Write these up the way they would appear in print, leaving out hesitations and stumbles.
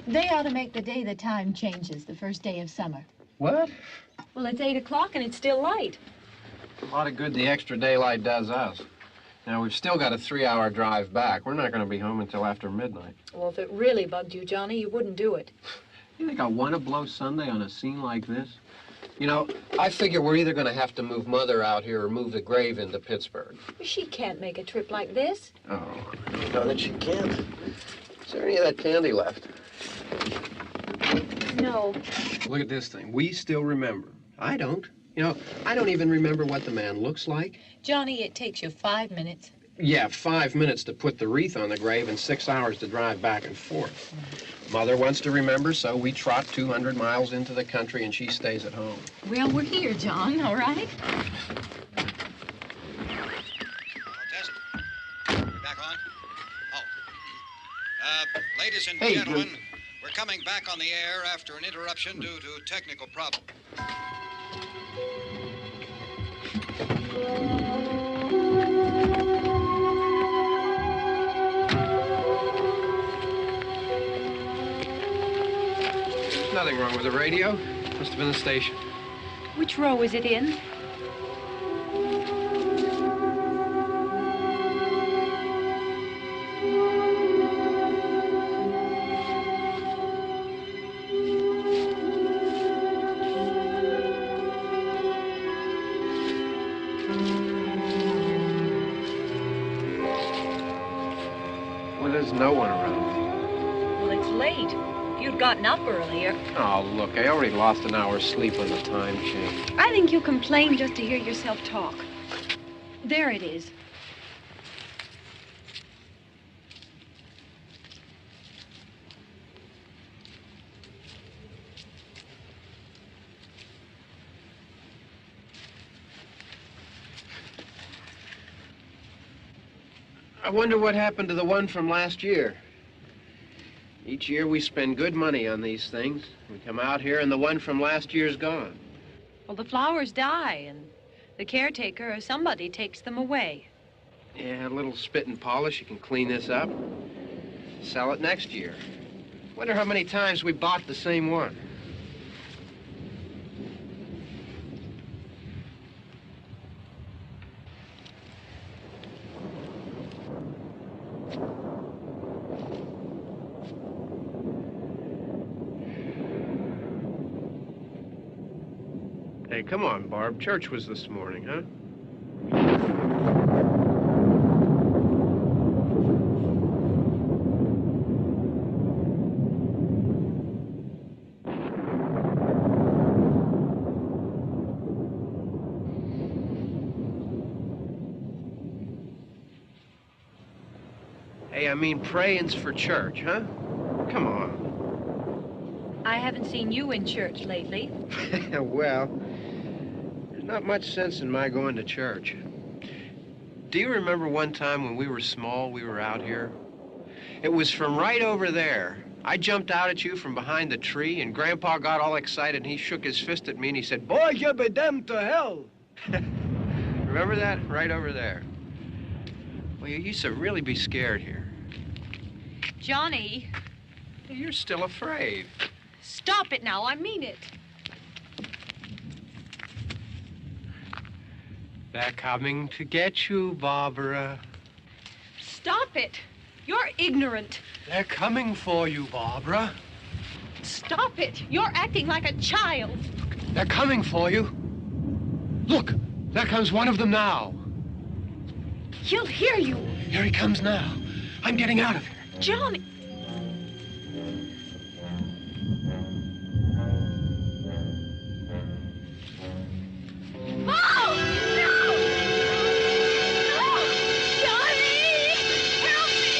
They ought to make the day the time changes, the first day of summer. What? Well, it's 8 o'clock and it's still light. A lot of good the extra daylight does us. Now, we've still got a 3-hour drive back. We're not going to be home until after midnight. Well, if it really bugged you, Johnny, you wouldn't do it. You think I want to blow Sunday on a scene like this? You know, I figure we're either going to have to move Mother out here or move the grave into Pittsburgh. She can't make a trip like this. Oh, I know that she can't. Is there any of that candy left? No. Look at this thing. We still remember. I don't. You know, I don't even remember what the man looks like. Johnny, it takes you 5 minutes. Yeah, 5 minutes to put the wreath on the grave and 6 hours to drive back and forth. Mother wants to remember, so we trot 200 miles into the country and she stays at home. Well, we're here, John, all right? Tess, we're back on? Oh. Ladies and gentlemen, we're coming back on the air after an interruption due to technical problem. There's nothing wrong with the radio. Must have been the station. Which row is it in? Well, there's no one around. Well, it's late. If you'd gotten up earlier. Oh, look, I already lost an hour's sleep on the time change. I think you complain just to hear yourself talk. There it is. I wonder what happened to the one from last year. Each year we spend good money on these things. We come out here and the one from last year's gone. Well, the flowers die, and the caretaker or somebody takes them away. Yeah, a little spit and polish. You can clean this up. Sell it next year. Wonder how many times we bought the same one. Hey, come on, Barb. Church was this morning, huh? Hey, I mean, praying's for church, huh? Come on. I haven't seen you in church lately. Well, there's not much sense in my going to church. Do you remember one time when we were small, we were out here? It was from right over there. I jumped out at you from behind the tree, and Grandpa got all excited, and he shook his fist at me, and he said, "Boy, you'll be damned to hell." Remember that? Right over there. Well, you used to really be scared here. Johnny. You're still afraid. Stop it now. I mean it. They're coming to get you, Barbara. Stop it. You're ignorant. They're coming for you, Barbara. Stop it. You're acting like a child. They're coming for you. Look, there comes one of them now. He'll hear you. Here he comes now. I'm getting out of here. Johnny. Oh! No! No! Johnny! Help me!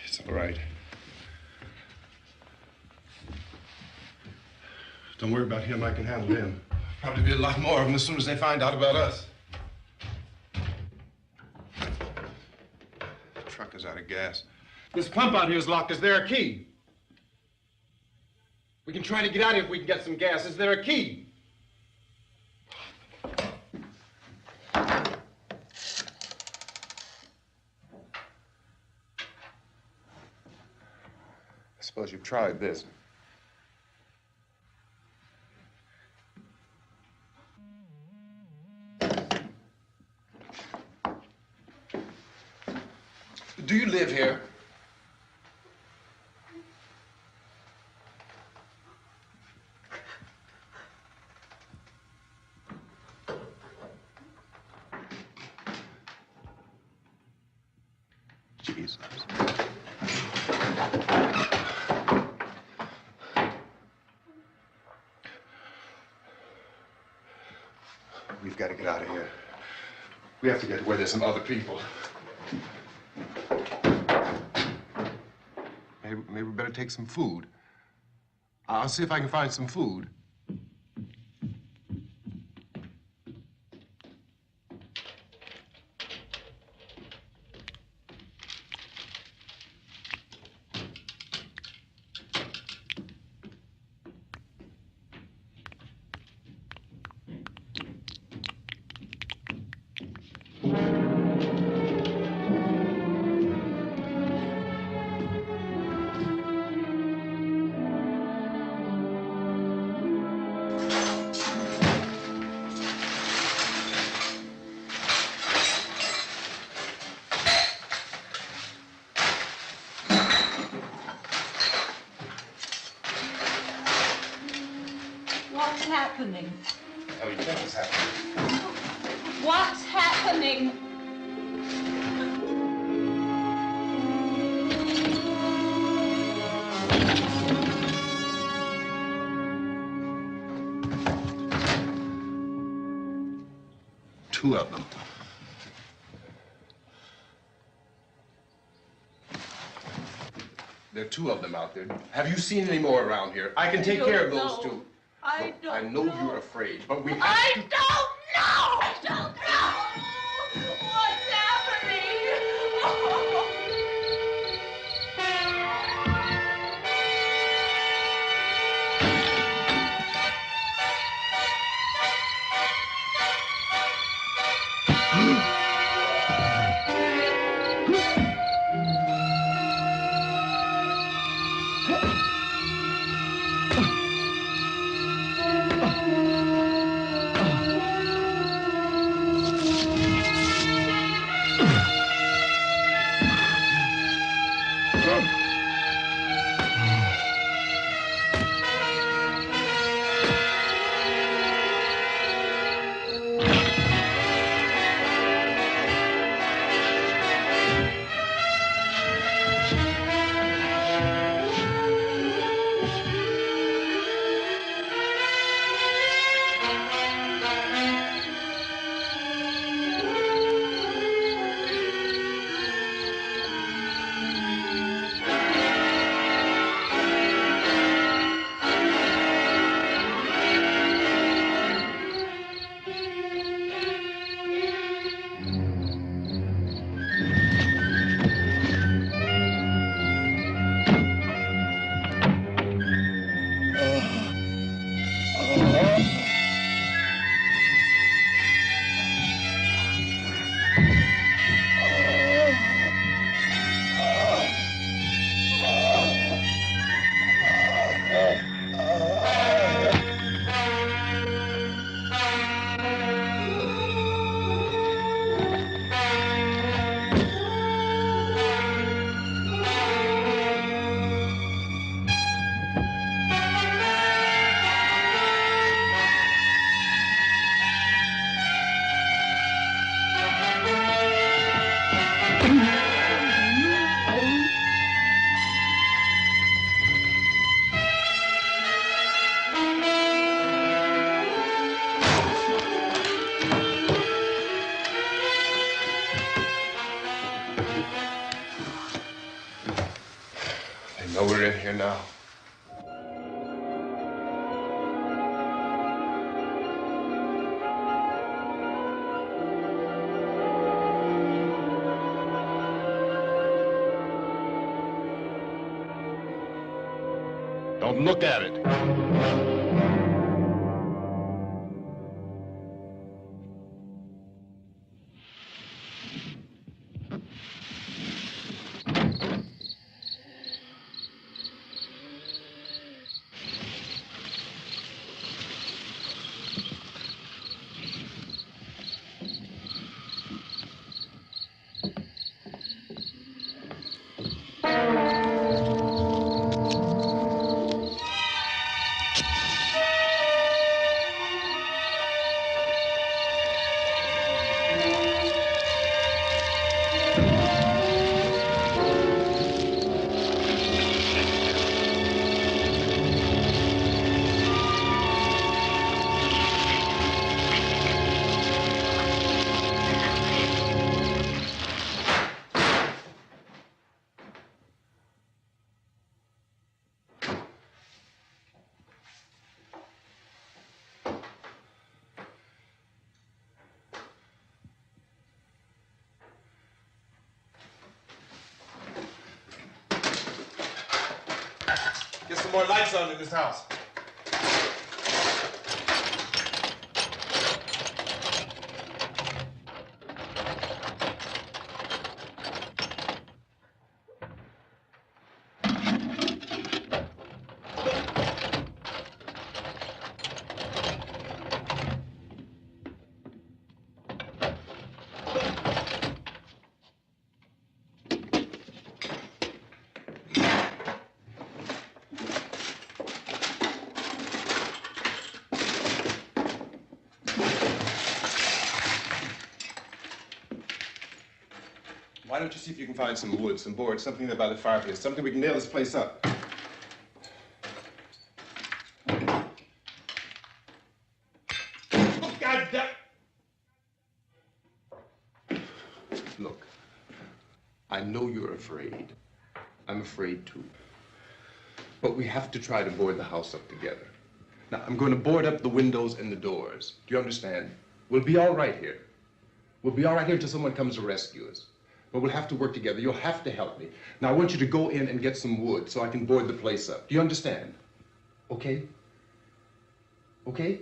It's all right. Don't worry about him. I can handle him. Probably be a lot more of them as soon as they find out about us. The truck is out of gas. This pump out here is locked. Is there a key? We can try to get out of here if we can get some gas. Is there a key? I suppose you've tried this. Do you live here? Jesus. We've got to get out of here. We have to get where there's some other people. Maybe we better take some food. I'll see if I can find some food. What's happening? What do you think is happening? What's happening? Two of them. There are two of them out there. Have you seen any more around here? I can take care of those two. I Look, I know you're afraid, but we have I to... don't know! I don't know! What's happening? here now. Don't look at it. Get some more lights on in this house. Why don't you see if you can find some wood, some board, something there by the fireplace, something we can nail this place up. Oh, God damn! Look, I know you're afraid. I'm afraid too. But we have to try to board the house up together. Now, I'm going to board up the windows and the doors. Do you understand? We'll be all right here. We'll be all right here until someone comes to rescue us. But we'll have to work together. You'll have to help me. Now, I want you to go in and get some wood so I can board the place up. Do you understand? Okay? Okay?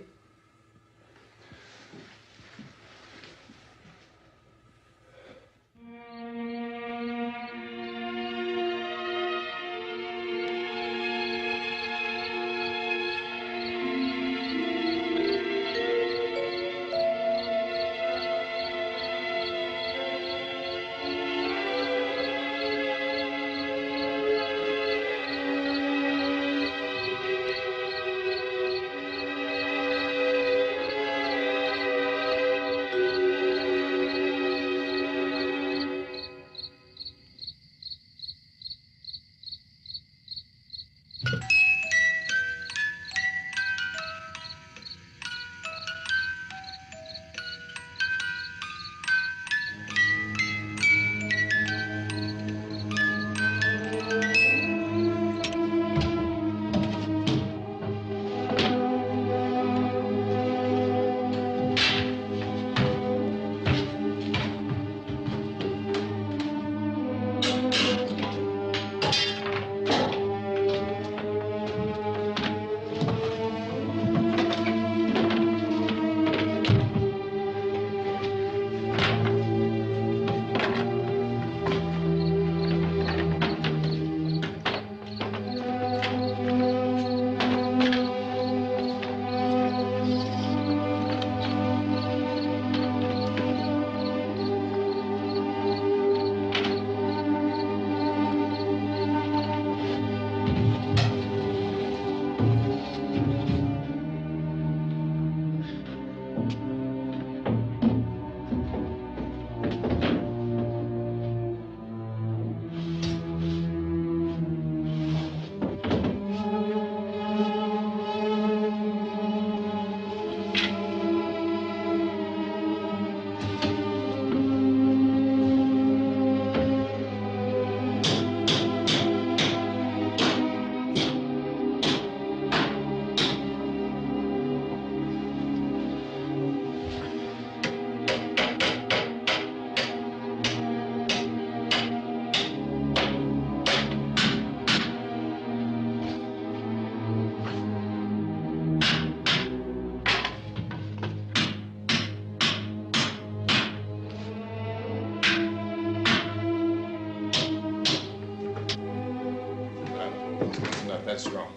That's wrong.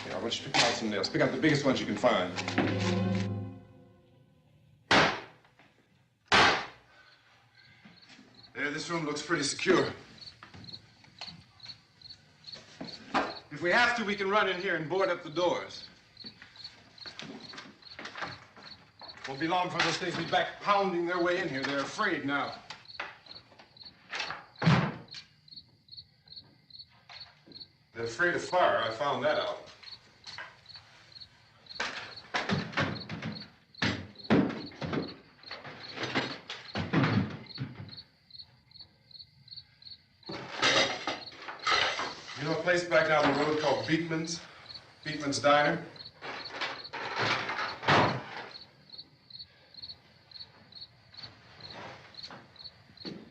Yeah, I want you to pick out some nails. Pick out the biggest ones you can find. There, this room looks pretty secure. If we have to, we can run in here and board up the doors. Won't be long before those things be back pounding their way in here. They're afraid now. They're afraid of fire. I found that out. You know a place back down the road called Beekman's? Beekman's Diner?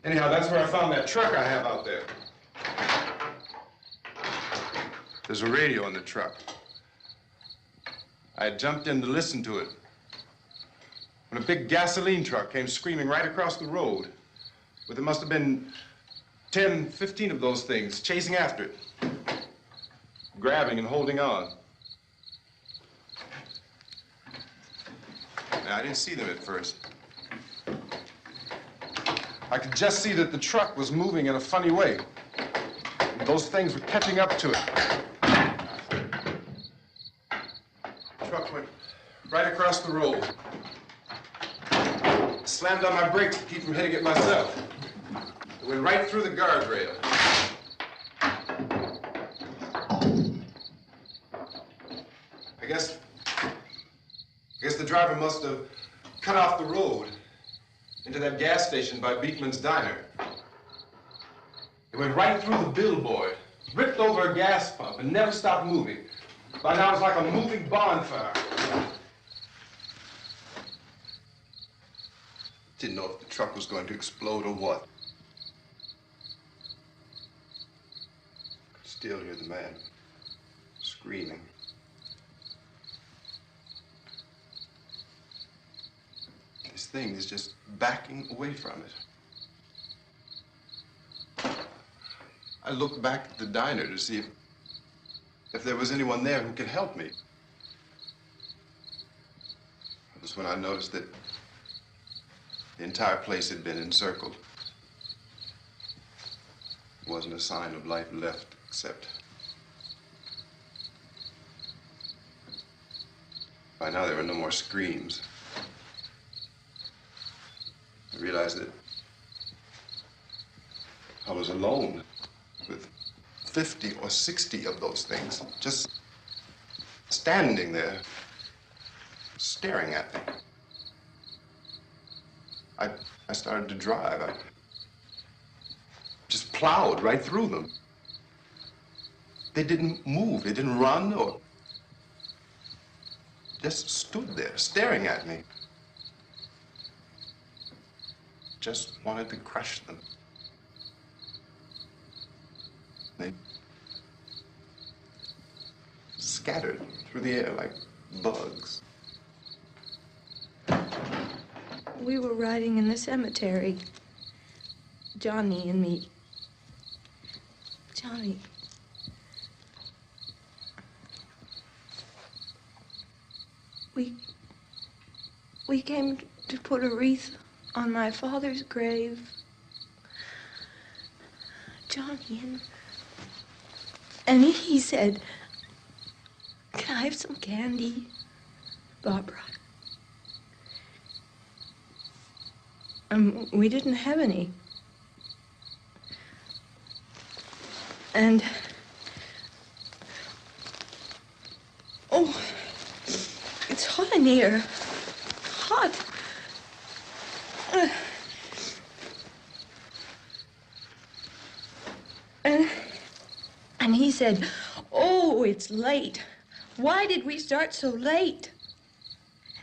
Anyhow, that's where I found that truck I have out there. There's a radio in the truck. I had jumped in to listen to it when a big gasoline truck came screaming right across the road with there must have been 10, 15 of those things chasing after it, grabbing and holding on. Now, I didn't see them at first. I could just see that the truck was moving in a funny way. Those things were catching up to it. The truck went right across the road. Slammed on my brakes to keep from hitting it myself. It went right through the guardrail. I guess the driver must have cut off the road into that gas station by Beekman's Diner. It went right through the billboard, ripped over a gas pump, and never stopped moving. By now, it was like a moving bonfire. Didn't know if the truck was going to explode or what. Could still hear the man screaming. This thing is just backing away from it. I looked back at the diner to see if there was anyone there who could help me. It was when I noticed that the entire place had been encircled. There wasn't a sign of life left except by now there were no more screams. I realized that I was alone with 50 or 60 of those things, just standing there, staring at me. I started to drive. I just plowed right through them. They didn't move. They didn't run or just stood there, staring at me. Just wanted to crush them. They scattered through the air like bugs. We were riding in the cemetery, Johnny and me. Johnny. We came to put a wreath on my father's grave. Johnny, and he said, "Can I have some candy, Barbara?" We didn't have any. And, oh, it's hot in here. Hot. And he said, "Oh, it's late. Why did we start so late?"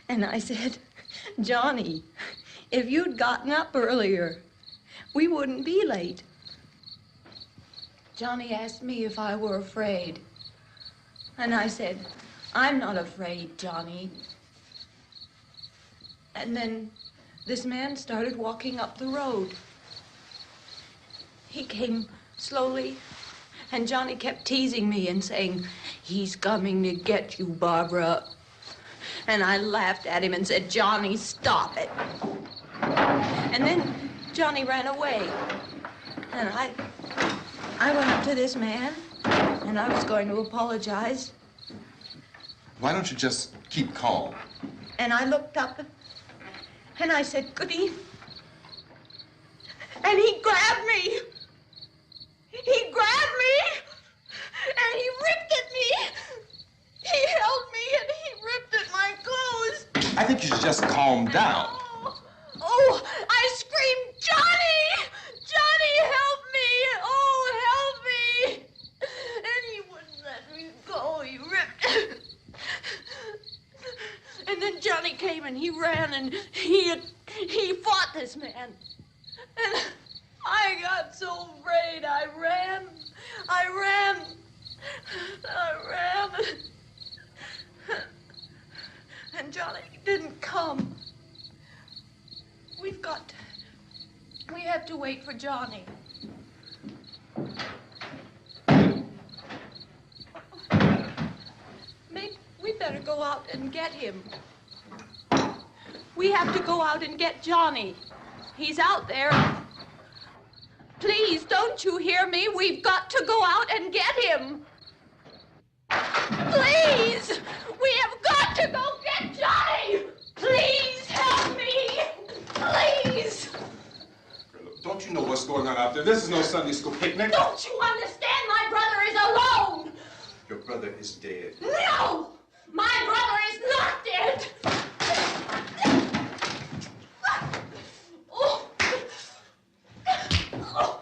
And I said, "Johnny, if you'd gotten up earlier, we wouldn't be late." Johnny asked me if I were afraid. And I said, "I'm not afraid, Johnny." And then this man started walking up the road. He came slowly And Johnny kept teasing me and saying, "He's coming to get you, Barbara." And I laughed at him and said, "Johnny, stop it." And then Johnny ran away. And I went up to this man, and I was going to apologize. Why don't you just keep calm? And I looked up, and I said, "Good evening." And he grabbed me. He grabbed me, and he ripped at me. He held me, and he ripped at my clothes. I think you should just calm down. Oh, I screamed, "Johnny! Johnny, help me! Oh, help me!" And he wouldn't let me go. He ripped. And then Johnny came and he ran and he fought this man. And I got so afraid. I ran. And Johnny didn't come. We have to wait for Johnny. Maybe we better go out and get him. We have to go out and get Johnny. He's out there. Please, don't you hear me? We've got to go out and get him. Please! We have got to go get Johnny! Please help me! Please! Don't you know what's going on out there? This is no Sunday school picnic. Don't you understand? My brother is alone! Your brother is dead. No! My brother is not dead! Oh. Oh.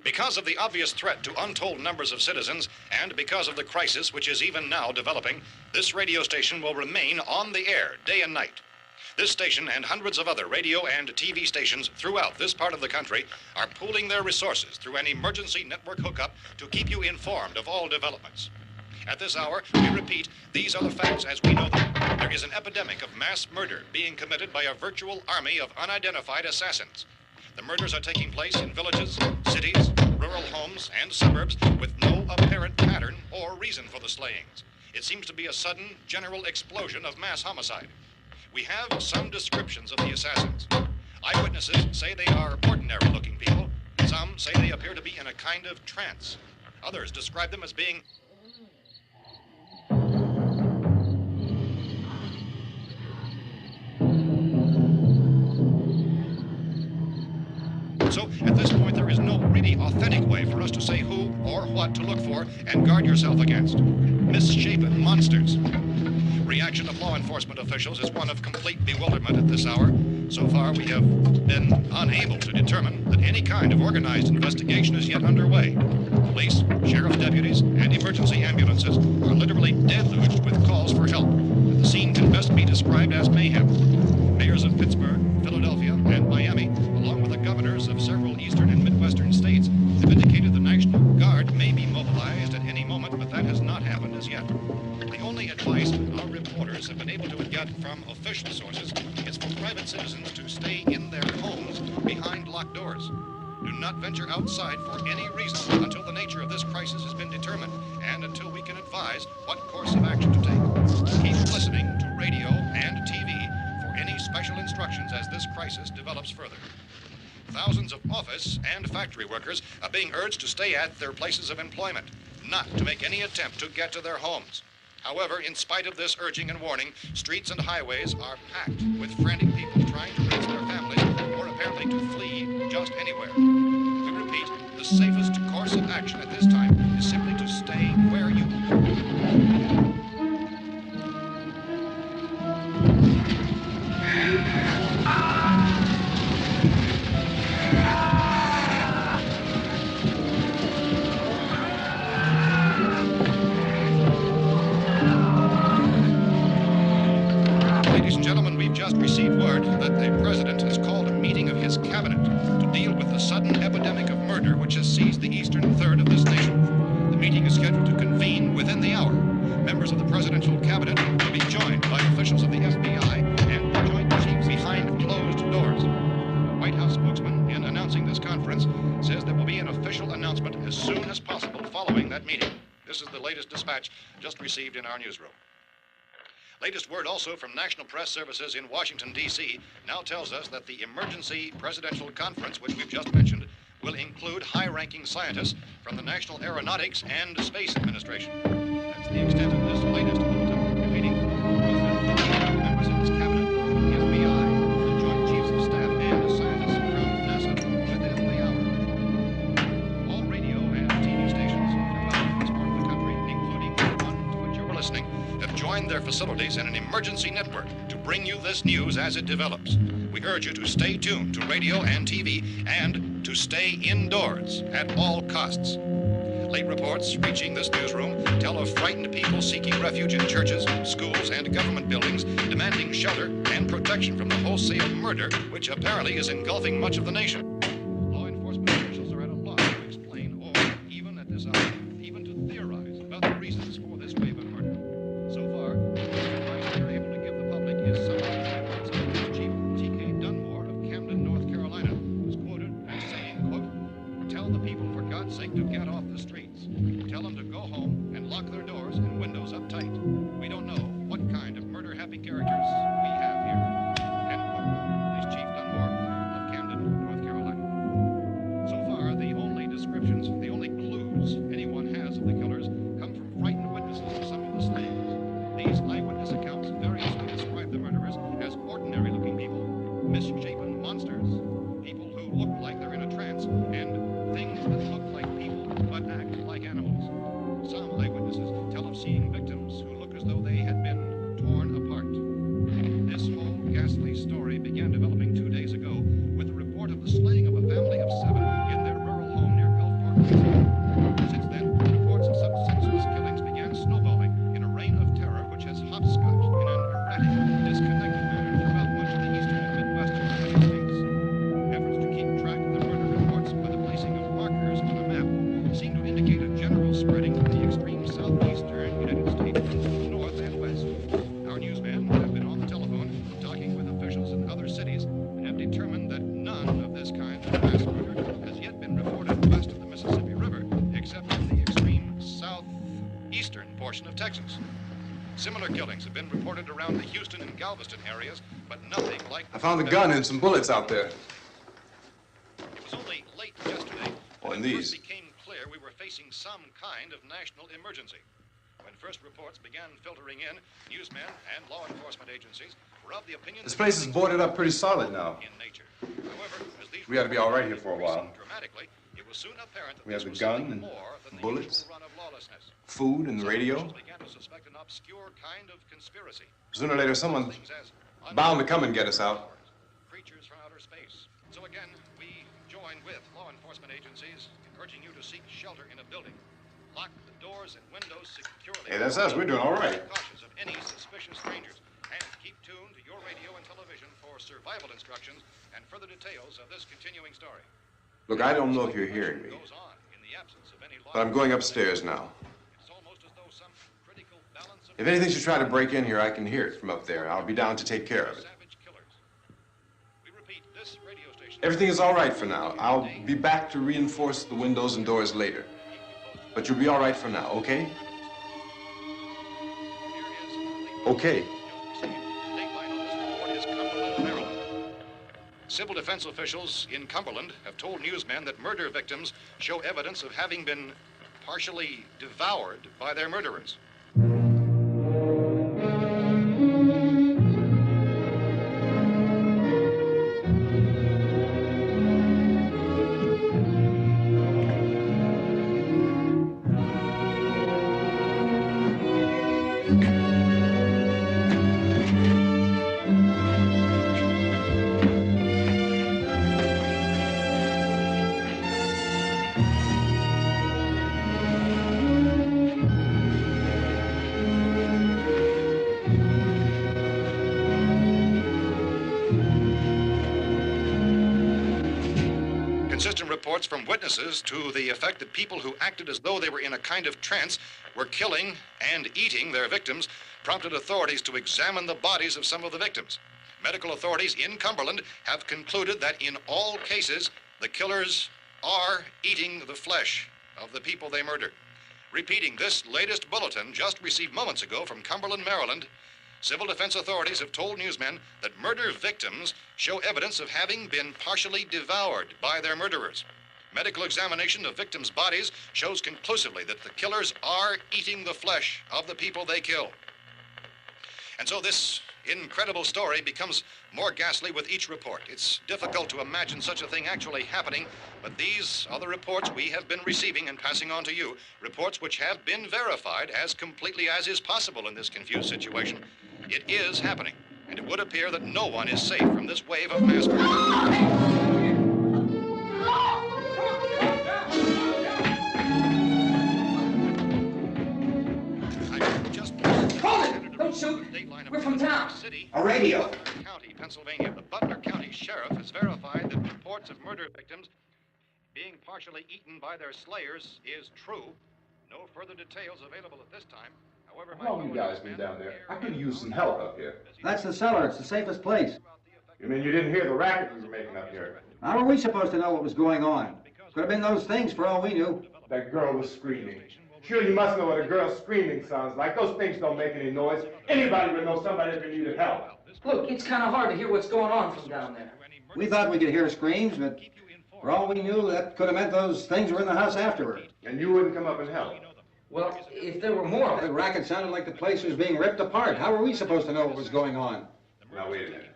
Because of the obvious threat to untold numbers of citizens, and because of the crisis which is even now developing, this radio station will remain on the air day and night. This station and hundreds of other radio and TV stations throughout this part of the country are pooling their resources through an emergency network hookup to keep you informed of all developments. At this hour, we repeat, these are the facts as we know them. There is an epidemic of mass murder being committed by a virtual army of unidentified assassins. The murders are taking place in villages, cities, rural homes, and suburbs with no apparent pattern or reason for the slayings. It seems to be a sudden, general explosion of mass homicide. We have some descriptions of the assassins. Eyewitnesses say they are ordinary-looking people. Some say they appear to be in a kind of trance. Others describe them as being So, at this point, there is no really authentic way for us to say who or what to look for and guard yourself against. Misshapen monsters. Reaction of law enforcement officials is one of complete bewilderment at this hour. So far, we have been unable to determine that any kind of organized investigation is yet underway. Police, sheriff deputies, and emergency ambulances are literally deluged with calls for help. The scene can best be described as mayhem. Mayors of Pittsburgh, Philadelphia, and Miami, along with the governors of several eastern and midwestern states, have indicated the National Guard may be mobilized at any moment, but that has not happened as yet. The only advice our reporters have been able to get from official sources is for private citizens to stay in their homes behind locked doors. Do not venture outside for any reason until the nature of this crisis has been determined and until we can advise what course of action to take. Keep listening to radio and TV for any special instructions as this crisis develops further. Thousands of office and factory workers are being urged to stay at their places of employment, not to make any attempt to get to their homes. However, in spite of this urging and warning, streets and highways are packed with frantic people trying to reach their families or apparently to flee just anywhere. We repeat, repeat, the safest course of action at this time is simply to stay where you are. Ladies and gentlemen, we've just received word that the president has called a meeting of his cabinet to deal with the sudden epidemic of murder which has seized the eastern third of this nation. The meeting is scheduled to convene within the hour. Members of the presidential cabinet will be joined by officials of the FBI and the Joint Chiefs behind closed doors. The White House spokesman, in announcing this conference, says there will be an official announcement as soon as possible following that meeting. This is the latest dispatch just received in our newsroom. Latest word also from National Press Services in Washington, D.C. now tells us that the emergency presidential conference, which we've just mentioned, will include high-ranking scientists from the National Aeronautics and Space Administration. That's the extent of this latest bulletin. Repeating, the President, members of his cabinet, the FBI, the Joint Chiefs of Staff, and scientists from NASA within the hour. All radio and TV stations throughout this part of the country, including the one to which you're listening, have joined their facilities in an emergency network to bring you this news as it develops. We urge you to stay tuned to radio and TV and to stay indoors at all costs. Late reports reaching this newsroom tell of frightened people seeking refuge in churches, schools, and government buildings, demanding shelter and protection from the wholesale murder which apparently is engulfing much of the nation. Law enforcement officials are at a loss to explain or, even at this hour, even to theorize about the reasons for this wave of murder. So far, the advice they're able to give the public is some of the statements of Chief T.K. Dunmore of Camden, North Carolina, who's quoted as saying, quote, "Tell the people, for God's sake, to get off the streets. Tell them to go home and lock their doors and windows up tight. We don't know what kind of murder-happy characters we have here." End quote. This Chief Dunmore of Camden, North Carolina. So far, the only descriptions, the only clues anyone has of the killers come from frightened witnesses of some of the slayings. These eyewitness accounts variously describe the murderers as ordinary-looking people, misshapen monsters, people who look like they're in a trance, and things that look like people but act like animals. Some eyewitnesses tell of seeing victims who look as though they had been torn apart. This whole ghastly story began developing 2 days ago with the report of the slaying of a family of 7 in their rural home near Gulfport, Louisiana. Since then, reports of such senseless killings began snowballing in a reign of terror which has hopscotched in an erratic, disconnected manner throughout much of the eastern and midwestern United States. Efforts to keep track of the murder reports by the placing of markers on a map seem to indicate a general spreading from the extreme southeastern United States to the north and west. Our newsmen have been on the telephone talking with officials in other cities and have determined that none of this kind of mass murder has yet been reported west of the Mississippi River, except in the extreme southeastern portion of Texas. Similar killings have been reported around the Houston and Galveston areas, but nothing like... I found a gun and some bullets out there. It was only late yesterday Oh, that and it these. first became clear we were facing some kind of national emergency. When first reports began filtering in, newsmen and law enforcement agencies were of the opinion... This place is boarded up pretty solid now. ...in nature. However, as these We ought to be all right here for a while. dramatically, it was soon apparent that We have this the was gun something and more than the bullets, usual run of lawlessness. food and the Some radio. officials began to suspect an obscure kind of conspiracy. Sooner or later, someone's Things as bound to come and get us out. creatures from outer space. So again, we join with law enforcement agencies in urging you to seek shelter in a building. Lock the doors and windows securely. Hey, that's us. We're doing all right. Be cautious of any suspicious strangers. And keep tuned to your radio and television for survival instructions and further details of this continuing story. Look, I don't know if you're hearing me, Goes on in the absence of any law. but I'm going upstairs now. It's almost as though some critical balance of If anything should try to break in here, I can hear it from up there. I'll be down to take care of it. savage killers. We repeat, this radio station... Everything is all right for now. I'll be back to reinforce the windows and doors later. But you'll be all right for now, okay? Okay. Civil defense officials in Cumberland have told newsmen that murder victims show evidence of having been partially devoured by their murderers. Consistent reports from witnesses to the effect that people who acted as though they were in a kind of trance were killing and eating their victims prompted authorities to examine the bodies of some of the victims. Medical authorities in Cumberland have concluded that in all cases, the killers are eating the flesh of the people they murdered. Repeating this latest bulletin just received moments ago from Cumberland, Maryland, civil defense authorities have told newsmen that murder victims show evidence of having been partially devoured by their murderers. Medical examination of victims' bodies shows conclusively that the killers are eating the flesh of the people they kill. And so this incredible story becomes more ghastly with each report. It's difficult to imagine such a thing actually happening, but these are the reports we have been receiving and passing on to you, reports which have been verified as completely as is possible in this confused situation. It is happening, and it would appear that no one is safe from this wave of mass murder. Don't shoot. We're from town. A radio. County, Pennsylvania. The Butler County Sheriff has verified that reports of murder victims being partially eaten by their slayers is true. No further details available at this time. However, How long you guys been down there? I could use some help up here. That's the cellar. It's the safest place. You mean you didn't hear the racket we were making up here? How were we supposed to know what was going on? Could have been those things for all we knew. That girl was screaming. Sure, you must know what a girl screaming sounds like. Those things don't make any noise. Anybody would know somebody if they needed help. Look, it's kind of hard to hear what's going on from down there. We thought we could hear screams, but for all we knew, that could have meant those things were in the house afterward. And you wouldn't come up and help? Well, if there were more... The racket sounded like the place was being ripped apart. How were we supposed to know what was going on? Now, wait a minute.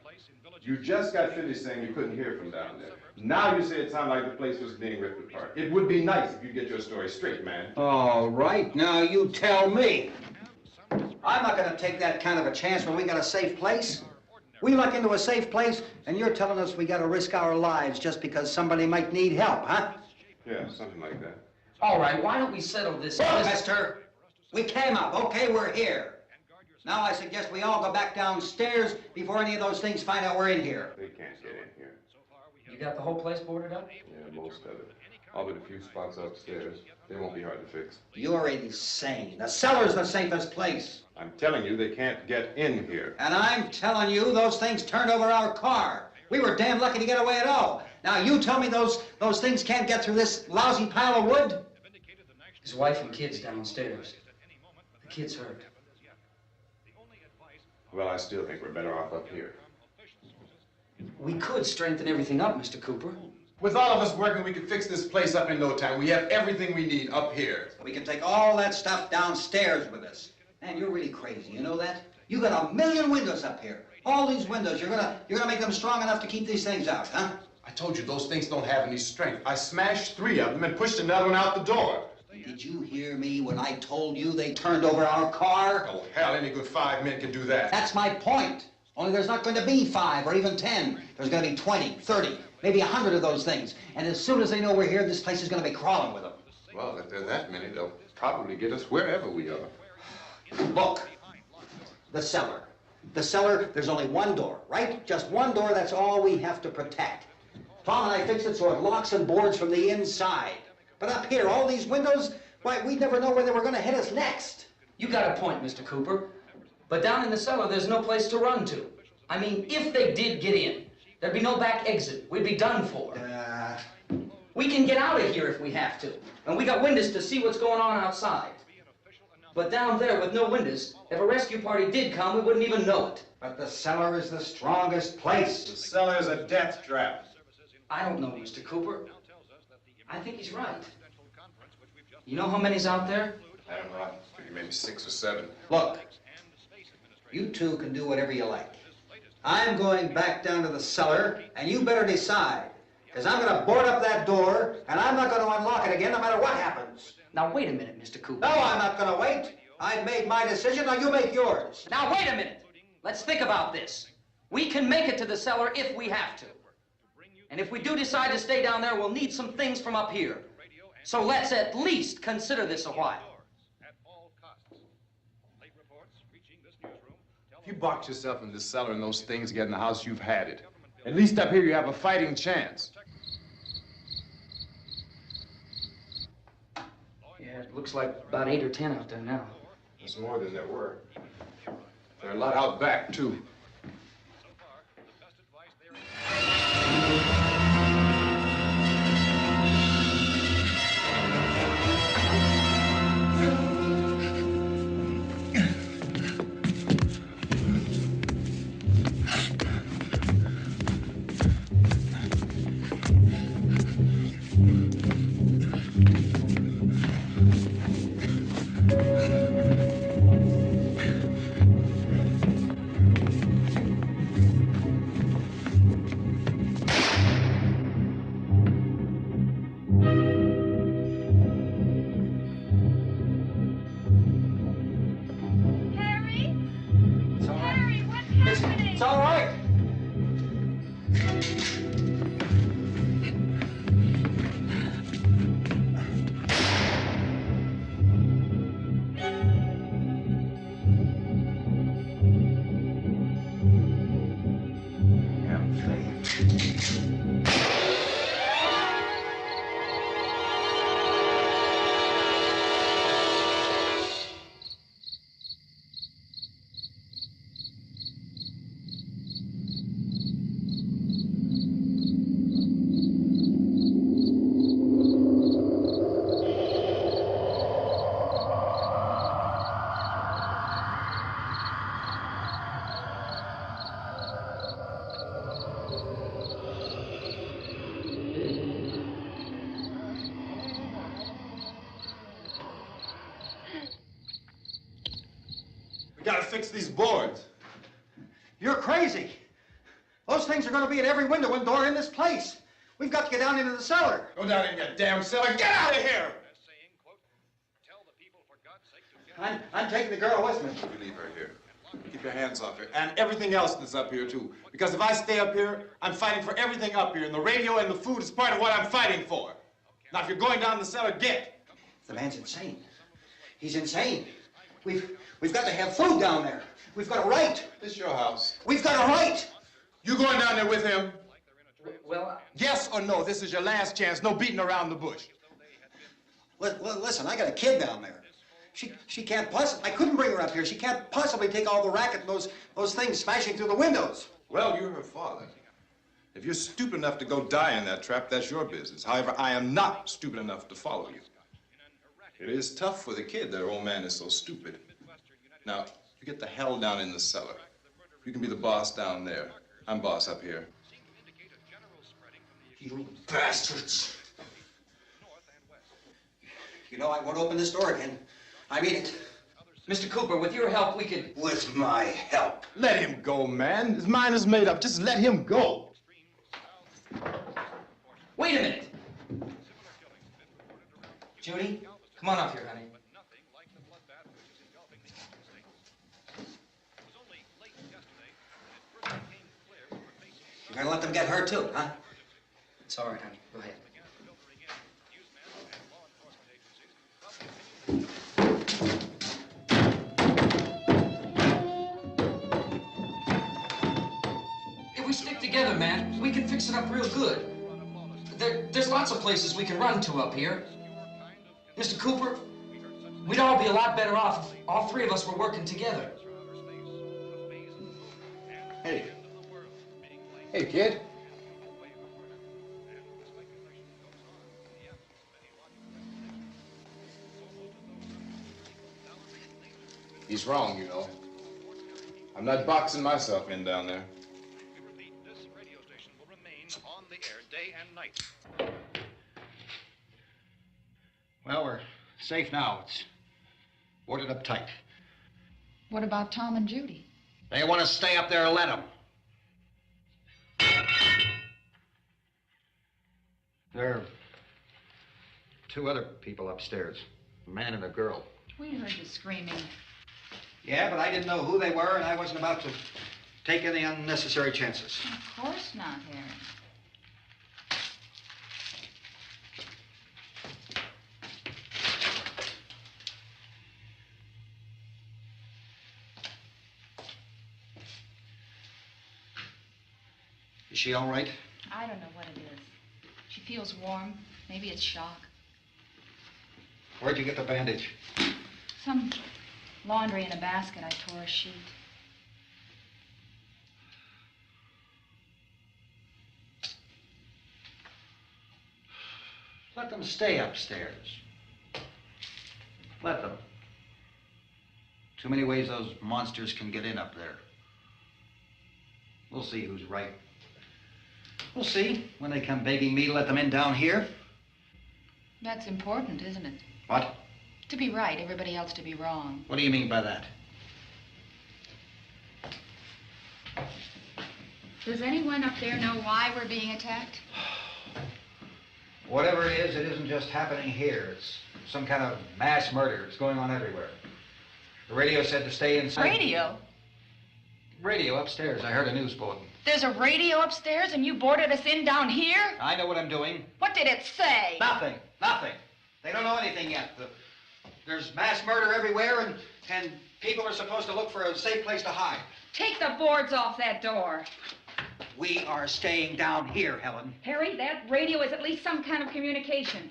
You just got finished saying you couldn't hear from down there. Now you say it sounded like the place was being ripped apart. It would be nice if you get your story straight, man. All right, now you tell me. I'm not going to take that kind of a chance when we got a safe place. We luck into a safe place, and you're telling us we got to risk our lives just because somebody might need help, huh? Yeah, something like that. All right, why don't we settle this? Look, mister, we came up. Okay, we're here. Now I suggest we all go back downstairs before any of those things find out we're in here. They can't get in here. You got the whole place boarded up? Yeah, most of it. All but a few spots upstairs. They won't be hard to fix. You're insane. The cellar's the safest place. I'm telling you, they can't get in here. And I'm telling you, those things turned over our car. We were damn lucky to get away at all. Now you tell me those things can't get through this lousy pile of wood? His wife and kids downstairs. The kid's hurt. Well, I still think we're better off up here. We could strengthen everything up, Mr. Cooper. With all of us working, we could fix this place up in no time. We have everything we need up here. We can take all that stuff downstairs with us. Man, you're really crazy, you know that? You got 1 million windows up here. All these windows, you're gonna make them strong enough to keep these things out, huh? I told you those things don't have any strength. I smashed 3 of them and pushed another one out the door. Did you hear me when I told you they turned over our car? Oh, hell, any good 5 men can do that. That's my point. Only there's not going to be 5 or even 10. There's going to be 20, 30, maybe 100 of those things. And as soon as they know we're here, this place is going to be crawling with them. Well, if there are that many, they'll probably get us wherever we are. Look, the cellar. The cellar, there's only one door, right? Just one door, that's all we have to protect. Tom and I fixed it so it locks and boards from the inside. But up here, all these windows, why, we'd never know where they were going to hit us next. You got a point, Mr. Cooper. But down in the cellar, there's no place to run to. I mean, if they did get in, there'd be no back exit. We'd be done for. We can get out of here if we have to. And we got windows to see what's going on outside. But down there with no windows, if a rescue party did come, we wouldn't even know it. But the cellar is the strongest place. The cellar's a death trap. I don't know, Mr. Cooper. I think he's right. You know how many's out there? I don't know. I figure maybe 6 or 7. Look, you two can do whatever you like. I'm going back down to the cellar, and you better decide. Because I'm going to board up that door, and I'm not going to unlock it again no matter what happens. Now, wait a minute, Mr. Cooper. No, I'm not going to wait. I've made my decision, now you make yours. Now, wait a minute. Let's think about this. We can make it to the cellar if we have to. And if we do decide to stay down there, we'll need some things from up here. So let's at least consider this a while. If you box yourself in this cellar and those things get in the house, you've had it. At least up here you have a fighting chance. Yeah, it looks like about 8 or 10 out there now. There's more than there were. There are a lot out back, too. It's all right. We gotta fix these boards. You're crazy. Those things are going to be at every window and door in this place. We've got to get down into the cellar. Go down in your damn cellar. Get out of here! I'm taking the girl with me. You leave her here. Keep your hands off her. And everything else that's up here, too. Because if I stay up here, I'm fighting for everything up here. And the radio and the food is part of what I'm fighting for. Now, if you're going down the cellar, get. The man's insane. He's insane. We've got to have food down there. We've got a right. This is your house. We've got a right. You going down there with him? Well, Yes or no? This is your last chance. No beating around the bush. Listen, I got a kid down there. She can't possibly, I couldn't bring her up here. She can't possibly take all the racket and those things smashing through the windows. Well, you're her father. If you're stupid enough to go die in that trap, that's your business. However, I am not stupid enough to follow you. It is tough for the kid that her old man is so stupid. Now, you get the hell down in the cellar. You can be the boss down there. I'm boss up here. You bastards. You know, I won't open this door again. I mean it. Mr. Cooper, with your help, we could... With my help. Let him go, man. His mind is made up. Just let him go. Wait a minute. Judy, come on up here, honey. You're gonna let them get hurt too, huh? It's all right, honey. Go ahead. If we stick together, man, we can fix it up real good. There's lots of places we can run to up here. Mr. Cooper, we'd all be a lot better off if all three of us were working together. Hey. Hey, kid. He's wrong, you know. I'm not boxing myself in down there. This radio station will remain on the air day and night. Well, we're safe now. It's boarded up tight. What about Tom and Judy? They want to stay up there, let them. There are two other people upstairs, a man and a girl. We heard the screaming. Yeah, but I didn't know who they were, and I wasn't about to take any unnecessary chances. Of course not, Harry. Is she all right? I don't know what it is. She feels warm. Maybe it's shock. Where'd you get the bandage? Some laundry in a basket. I tore a sheet. Let them stay upstairs. Let them. Too many ways those monsters can get in up there. We'll see who's right. We'll see when they come begging me to let them in down here. That's important, isn't it? What? To be right, everybody else to be wrong. What do you mean by that? Does anyone up there know why we're being attacked? Whatever it isn't just happening here. It's some kind of mass murder. It's going on everywhere. The radio said to stay inside. Radio? Radio upstairs. I heard a news bulletin. There's a radio upstairs and you boarded us in down here? I know what I'm doing. What did it say? Nothing. Nothing. They don't know anything yet. There's mass murder everywhere, and people are supposed to look for a safe place to hide. Take the boards off that door. We are staying down here, Helen. Harry, that radio is at least some kind of communication.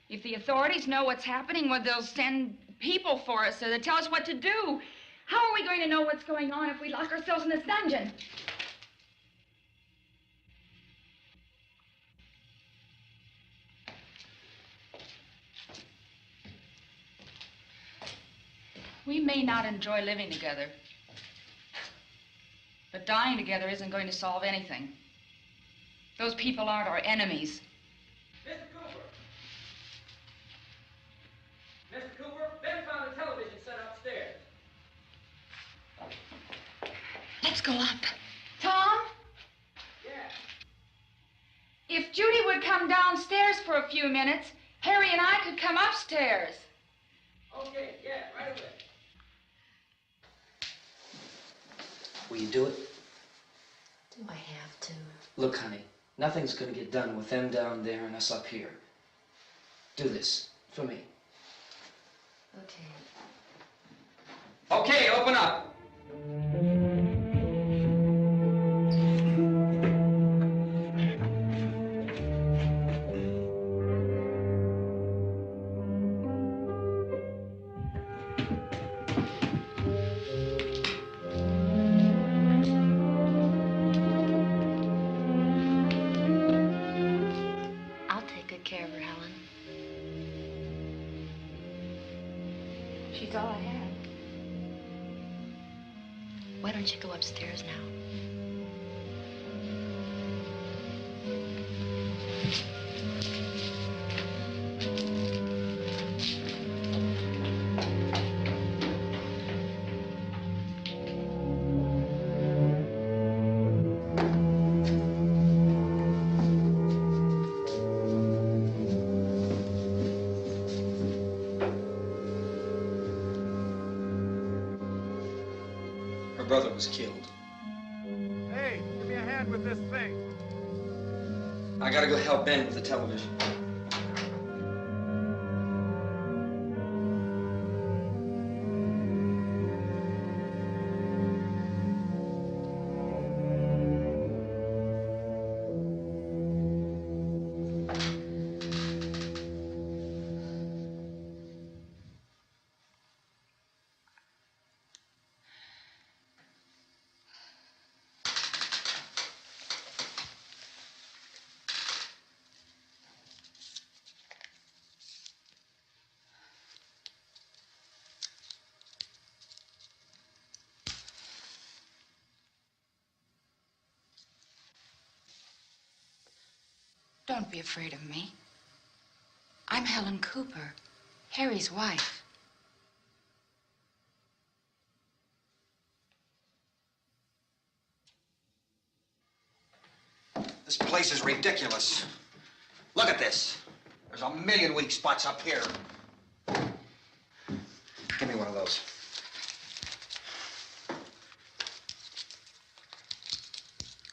If the authorities know what's happening, well, they'll send people for us so they'll tell us what to do. How are we going to know what's going on if we lock ourselves in this dungeon? We may not enjoy living together, but dying together isn't going to solve anything. Those people aren't our enemies. Mr. Cooper! Mr. Cooper, Ben found a television set upstairs. Let's go up. Tom? Yeah. If Judy would come downstairs for a few minutes, Harry and I could come upstairs. Okay, yeah, right away. Will you do it? Do I have to? Look, honey, nothing's gonna get done with them down there and us up here. Do this for me. Okay. Okay, open up. I'll take good care of her, Helen. She's all I have. Why don't you go upstairs now? Her brother was killed. Hey, give me a hand with this thing. I gotta go help Ben with the television. Don't be afraid of me. I'm Helen Cooper, Harry's wife. This place is ridiculous. Look at this. There's a million weak spots up here. windows.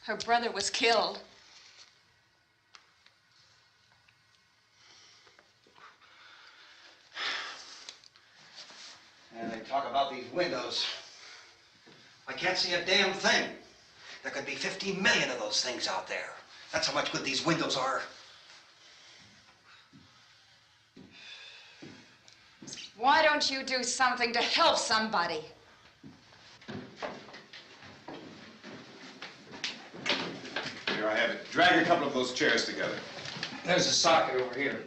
Her brother was killed. And they talk about these windows. I can't see a damn thing. There could be 15 million of those things out there. That's how much good these windows are. Why don't you do something to help somebody? Here I have it. Drag a couple of those chairs together. There's a socket over here.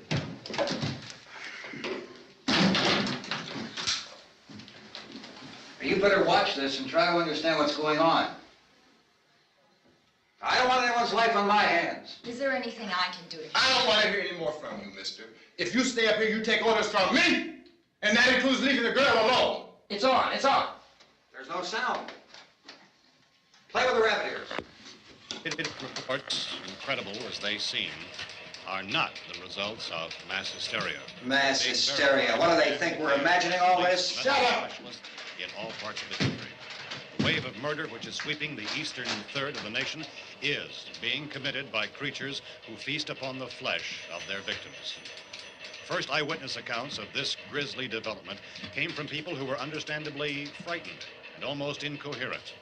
You better watch this and try to understand what's going on. I don't want anyone's life on my hands. Is there anything I can do to help? I don't want to hear any more from you, mister. If you stay up here, you take orders from me. And that includes leaving the girl alone. It's on, it's on. There's no sound. Play with the rabbit ears. Reports, incredible as they seem, are not the results of mass hysteria. Mass hysteria. What do they think? We're imagining all this? Shut up! In all parts of the country. The wave of murder which is sweeping the eastern third of the nation is being committed by creatures who feast upon the flesh of their victims. First eyewitness accounts of this grisly development came from people who were understandably frightened and almost incoherent.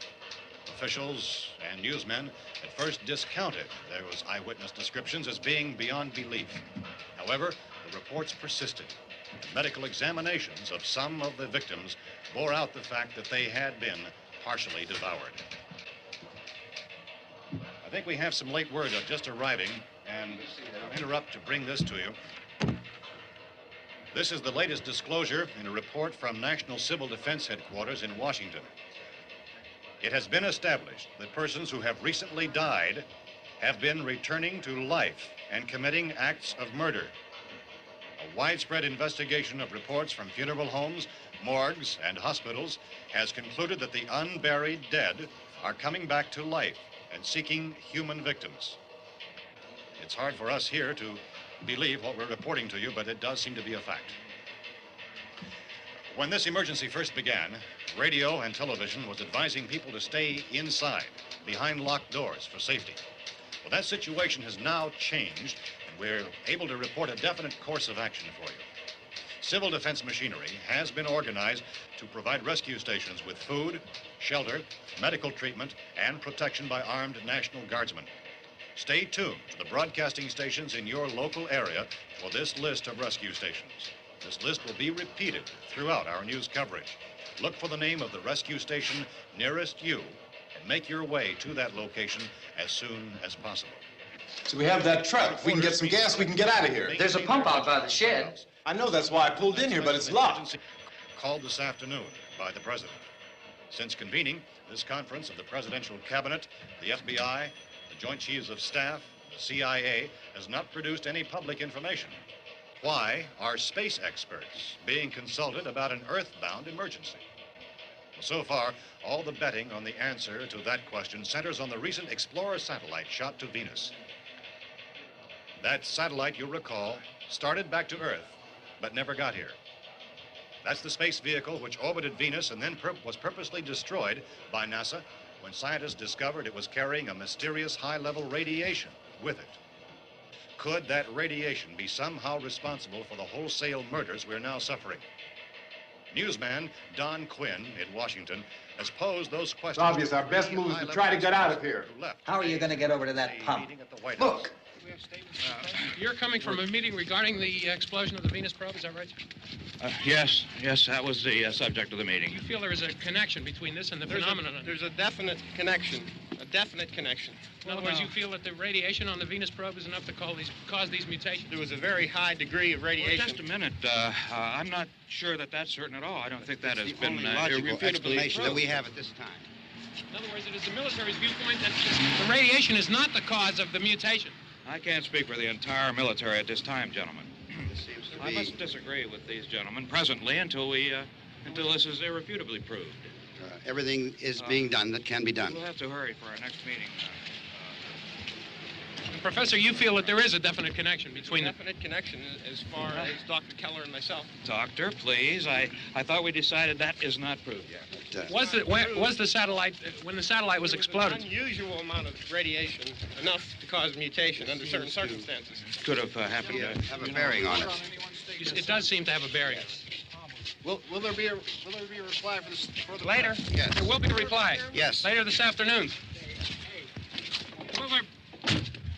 Officials and newsmen at first discounted those eyewitness descriptions as being beyond belief. However, the reports persisted. And medical examinations of some of the victims bore out the fact that they had been partially devoured. I think we have some late word just arriving, and I'll interrupt to bring this to you. This is the latest disclosure in a report from National Civil Defense Headquarters in Washington. It has been established that persons who have recently died have been returning to life and committing acts of murder. A widespread investigation of reports from funeral homes, morgues, and hospitals has concluded that the unburied dead are coming back to life and seeking human victims. It's hard for us here to believe what we're reporting to you, but it does seem to be a fact. When this emergency first began, radio and television was advising people to stay inside, behind locked doors for safety. Well, that situation has now changed, and we're able to report a definite course of action for you. Civil defense machinery has been organized to provide rescue stations with food, shelter, medical treatment, and protection by armed National Guardsmen. Stay tuned to the broadcasting stations in your local area for this list of rescue stations. This list will be repeated throughout our news coverage. Look for the name of the rescue station nearest you and make your way to that location as soon as possible. So we have that truck. If we can get some gas, we can get out of here. There's a pump out by the shed. I know, that's why I pulled in here, but it's locked. Called this afternoon by the president. Since convening this conference of the presidential cabinet, the FBI, the Joint Chiefs of Staff, the CIA has not produced any public information. Why are space experts being consulted about an earthbound emergency? Well, so far, all the betting on the answer to that question centers on the recent Explorer satellite shot to Venus. That satellite, you'll recall, started back to Earth, but never got here. That's the space vehicle which orbited Venus and then was purposely destroyed by NASA when scientists discovered it was carrying a mysterious high-level radiation with it. Could that radiation be somehow responsible for the wholesale murders we're now suffering? Newsman Don Quinn in Washington has posed those questions. It's obvious our best move is to try to get out of here. How are you going to get over to that pump? Look! You're coming from a meeting regarding the explosion of the Venus probe, is that right? Yes, that was the subject of the meeting. You feel there is a connection between this and the phenomenon? There's a definite connection. A definite connection. In other words, you feel that the radiation on the Venus probe is enough to cause these mutations? There was a very high degree of radiation. Well, just a minute. I'm not sure that that's certain at all. I don't think that has been logical explanation that we proved. have at this time. In other words, it is the military's viewpoint that the radiation is not the cause of the mutation. I can't speak for the entire military at this time, gentlemen. This seems to I must disagree with these gentlemen presently until this is irrefutably proved. Everything is being done that can be done. We'll have to hurry for our next meeting. Professor, you feel that there is a definite connection between the... Definite connection as far as Dr. Keller and myself. Doctor, please. I thought we decided that is not proved yet. Was the satellite, when the satellite was exploded? An unusual amount of radiation, enough to cause mutation under certain circumstances. Could have happened. Have a bearing on it. It does seem to have a bearing. Will there be a reply for the Later? Yes. There will be a reply. Yes. Later this afternoon.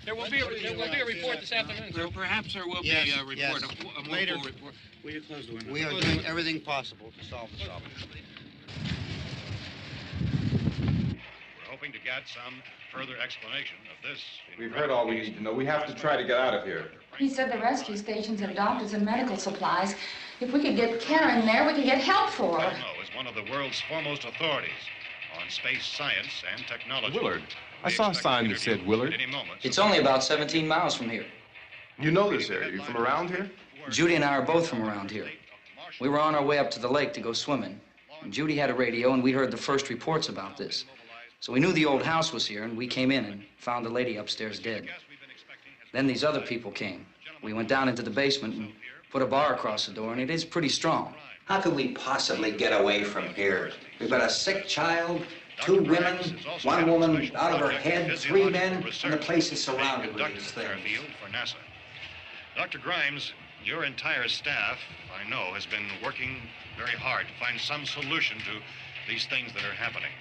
There will be a report this afternoon. Well, perhaps there will Yes, be a report, yes. a more Later. full report. Will you close the window? We are doing everything possible to solve the problem. We're hoping to get some further explanation of this. We've heard all we need to know. We have to try to get out of here. He said the rescue stations have doctors and medical supplies. If we could get Kenner in there, we could get help for her. Romero is one of the world's foremost authorities on space science and technology. Willard. I saw a sign that said Willard. It's only about 17 miles from here. You know this area. You from around here? Judy and I are both from around here. We were on our way up to the lake to go swimming. And Judy had a radio, and we heard the first reports about this. So we knew the old house was here, and we came in and found the lady upstairs dead. Then these other people came. We went down into the basement and put a bar across the door, and it is pretty strong. How could we possibly get away from here? We've got a sick child, 2 women, 1 woman out of her head, 3 men, and the place is surrounded with these things. For NASA. Dr. Grimes, your entire staff, I know, has been working very hard to find some solution to these things that are happening.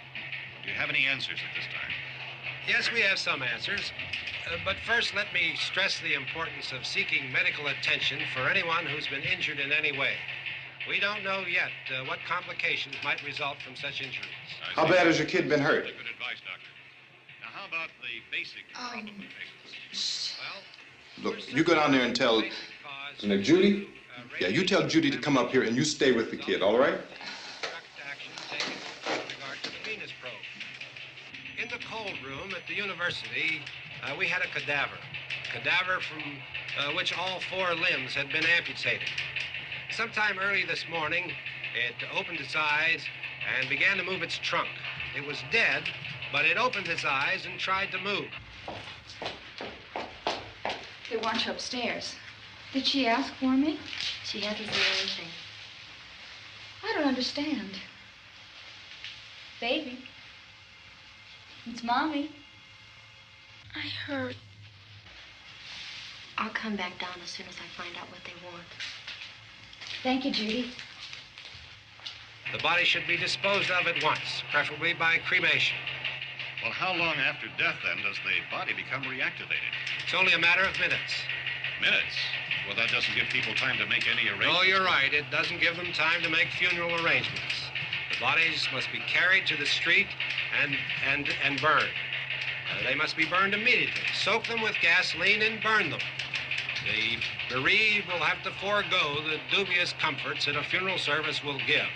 Do you have any answers at this time? Yes, we have some answers. But first, let me stress the importance of seeking medical attention for anyone who's been injured in any way. We don't know yet what complications might result from such injuries. How bad has your kid been hurt? Good advice, Doctor. Now, how about the basic problem we face? Look, you go down there and tell... Now, Judy? Yeah, you tell Judy to come up here and you stay with the kid, all right? In the cold room at the university, we had a cadaver from which all 4 limbs had been amputated. Sometime early this morning, it opened its eyes and began to move its trunk. It was dead, but it opened its eyes and tried to move. They want you upstairs. Did she ask for me? She hasn't said anything. I don't understand. Baby. It's Mommy. I heard. I'll come back down as soon as I find out what they want. Thank you, Judy. The body should be disposed of at once, preferably by cremation. Well, how long after death, then, does the body become reactivated? It's only a matter of minutes. Minutes? Well, that doesn't give people time to make any arrangements. No, you're right. It doesn't give them time to make funeral arrangements. The bodies must be carried to the street and burned. They must be burned immediately. Soak them with gasoline and burn them. The bereaved will have to forego the dubious comforts that a funeral service will give.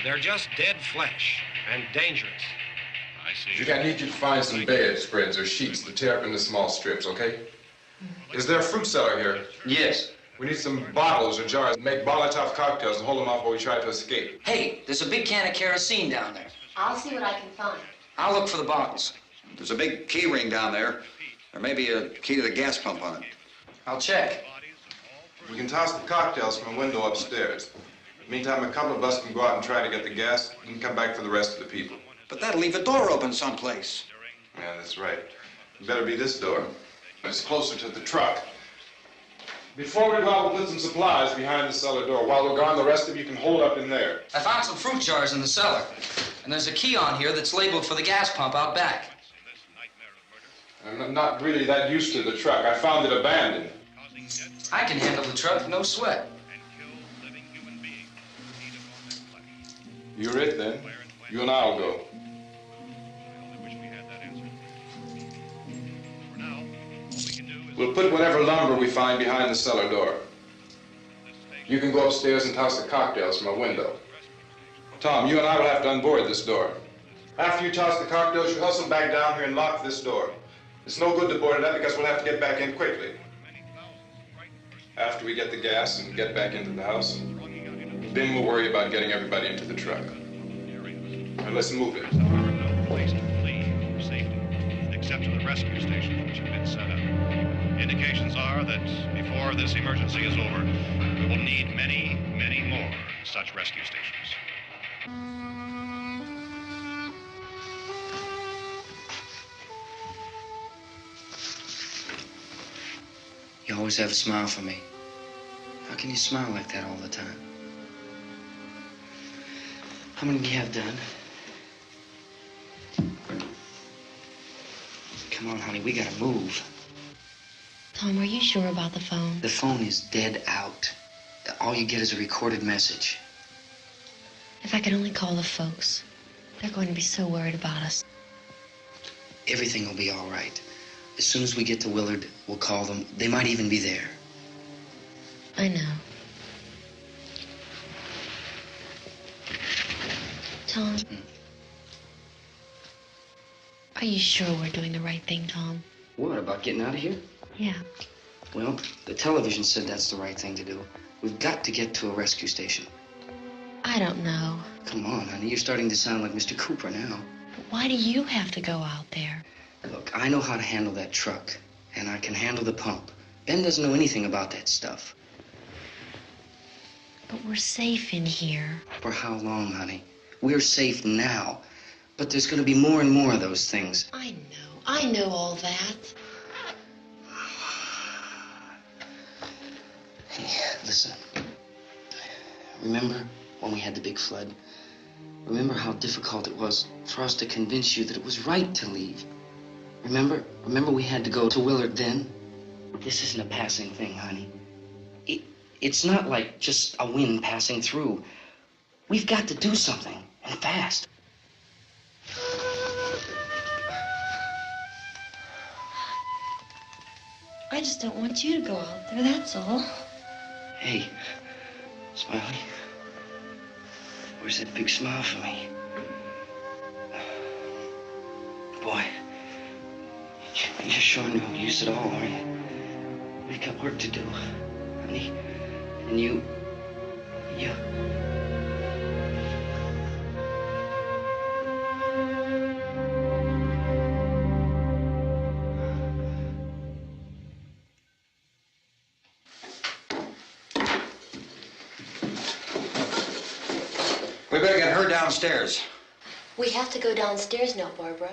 They're just dead flesh and dangerous. I see. Judy, I need you to find some bedspreads or sheets to tear up into small strips, okay? Is there a fruit cellar here? Yes. We need some bottles or jars to make Molotov cocktails and hold them off while we try to escape. Hey, there's a big can of kerosene down there. I'll see what I can find. I'll look for the bottles. There's a big key ring down there. There may be a key to the gas pump on it. I'll check. We can toss the cocktails from a window upstairs. Meantime, a couple of us can go out and try to get the gas and come back for the rest of the people. But that'll leave a door open someplace. Yeah, that's right. It better be this door. It's closer to the truck. Before we go out, we'll put some supplies behind the cellar door. While we're gone, the rest of you can hold up in there. I found some fruit jars in the cellar. And there's a key on here that's labeled for the gas pump out back. I'm not really that used to the truck. I found it abandoned. I can handle the truck, no sweat. You're it, then. You and I'll go. We'll put whatever lumber we find behind the cellar door. You can go upstairs and toss the cocktails from a window. Tom, you and I will have to unboard this door. After you toss the cocktails, you hustle back down here and lock this door. It's no good to board it up because we'll have to get back in quickly. After we get the gas and get back into the house, then we'll worry about getting everybody into the truck. Now let's move it. There are no place to flee for safety, except to the rescue stations which have been set up. Indications are that before this emergency is over, we will need many, many more such rescue stations. You always have a smile for me. How can you smile like that all the time? How many do you have done? Come on, honey, we gotta move. Tom, are you sure about the phone? The phone is dead out. All you get is a recorded message. If I could only call the folks. They're going to be so worried about us. Everything will be all right. As soon as we get to Willard, we'll call them. They might even be there. I know. Tom, are you sure we're doing the right thing, Tom? What, about getting out of here? Yeah. Well, the television said that's the right thing to do. We've got to get to a rescue station. I don't know. Come on, honey, you're starting to sound like Mr. Cooper now. But why do you have to go out there? Look, I know how to handle that truck, and I can handle the pump. Ben doesn't know anything about that stuff. But we're safe in here. For how long, honey? We're safe now. But there's going to be more and more of those things. I know all that. Hey, listen. Remember when we had the big flood? Remember how difficult it was for us to convince you that it was right to leave? Remember we had to go to Willard then? This isn't a passing thing, honey. It's not like just a wind passing through. We've got to do something, and fast. I just don't want you to go out there, that's all. Hey, Smiley, where's that big smile for me? Boy, you're sure no use at all, aren't you? We've got work to do, honey. And you... We better get her downstairs. We have to go downstairs now, Barbara.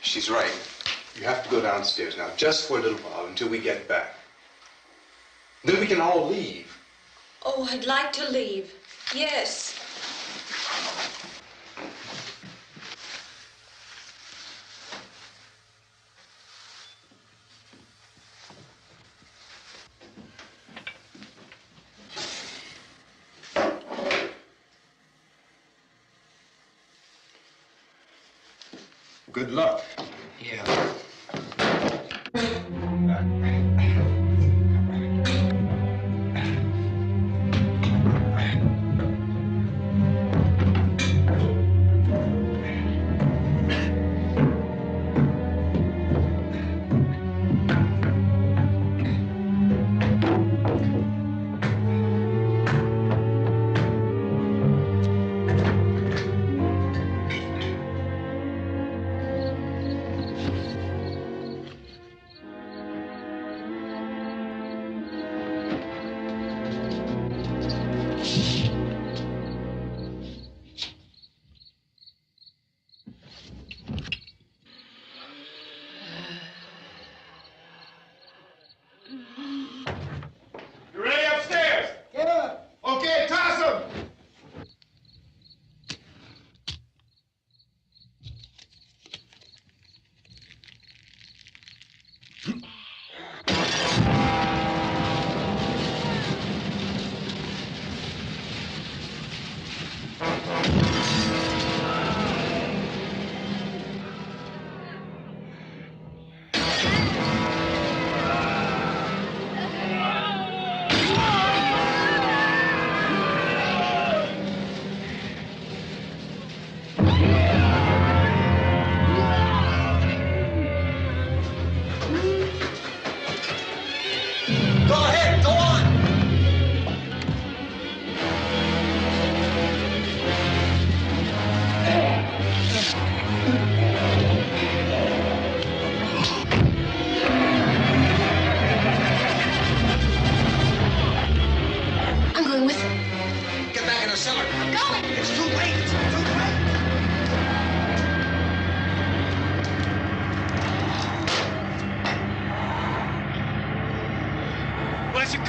She's right. You have to go downstairs now, just for a little while, until we get back. Then we can all leave. Oh, I'd like to leave. Yes. Good luck. Yeah.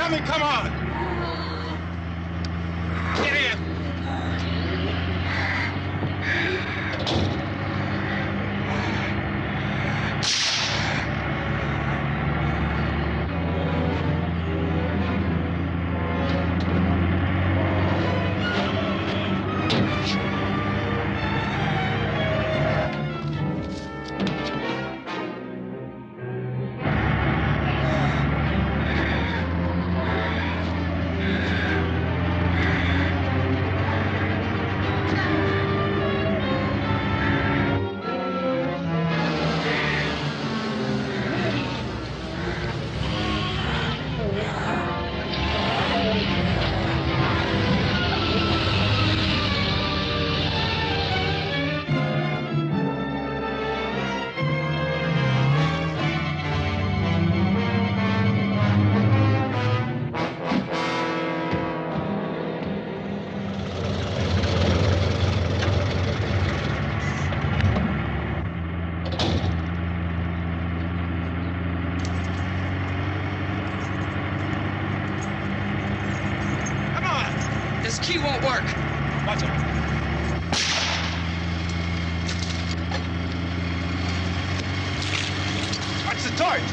coming, come on! Get in! This key won't work. Watch it. Watch the torch.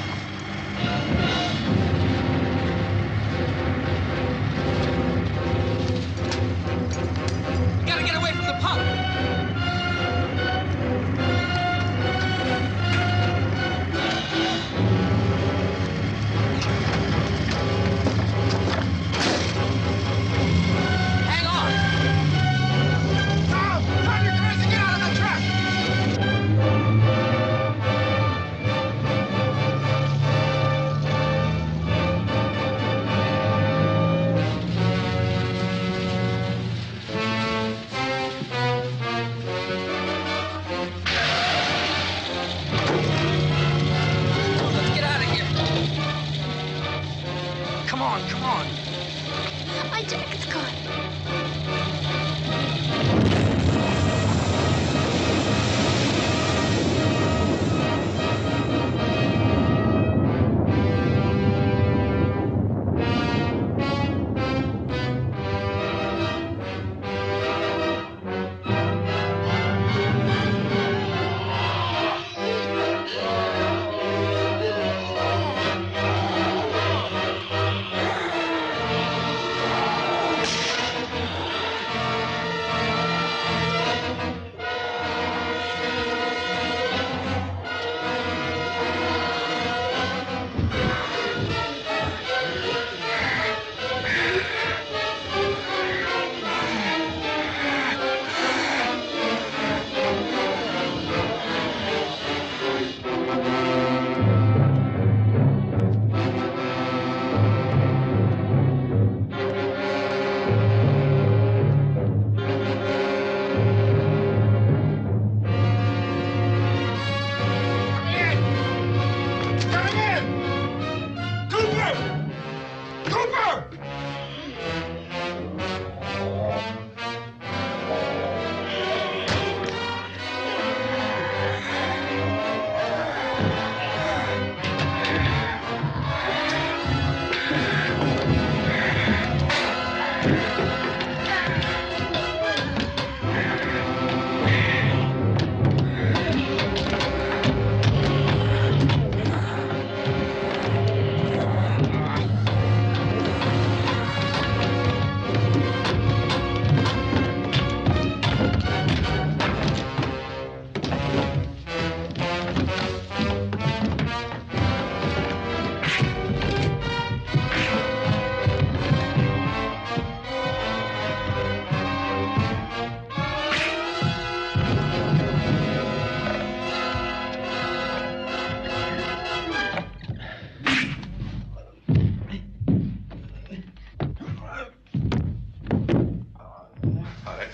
We gotta get away from the pump. Come on. My jacket's gone.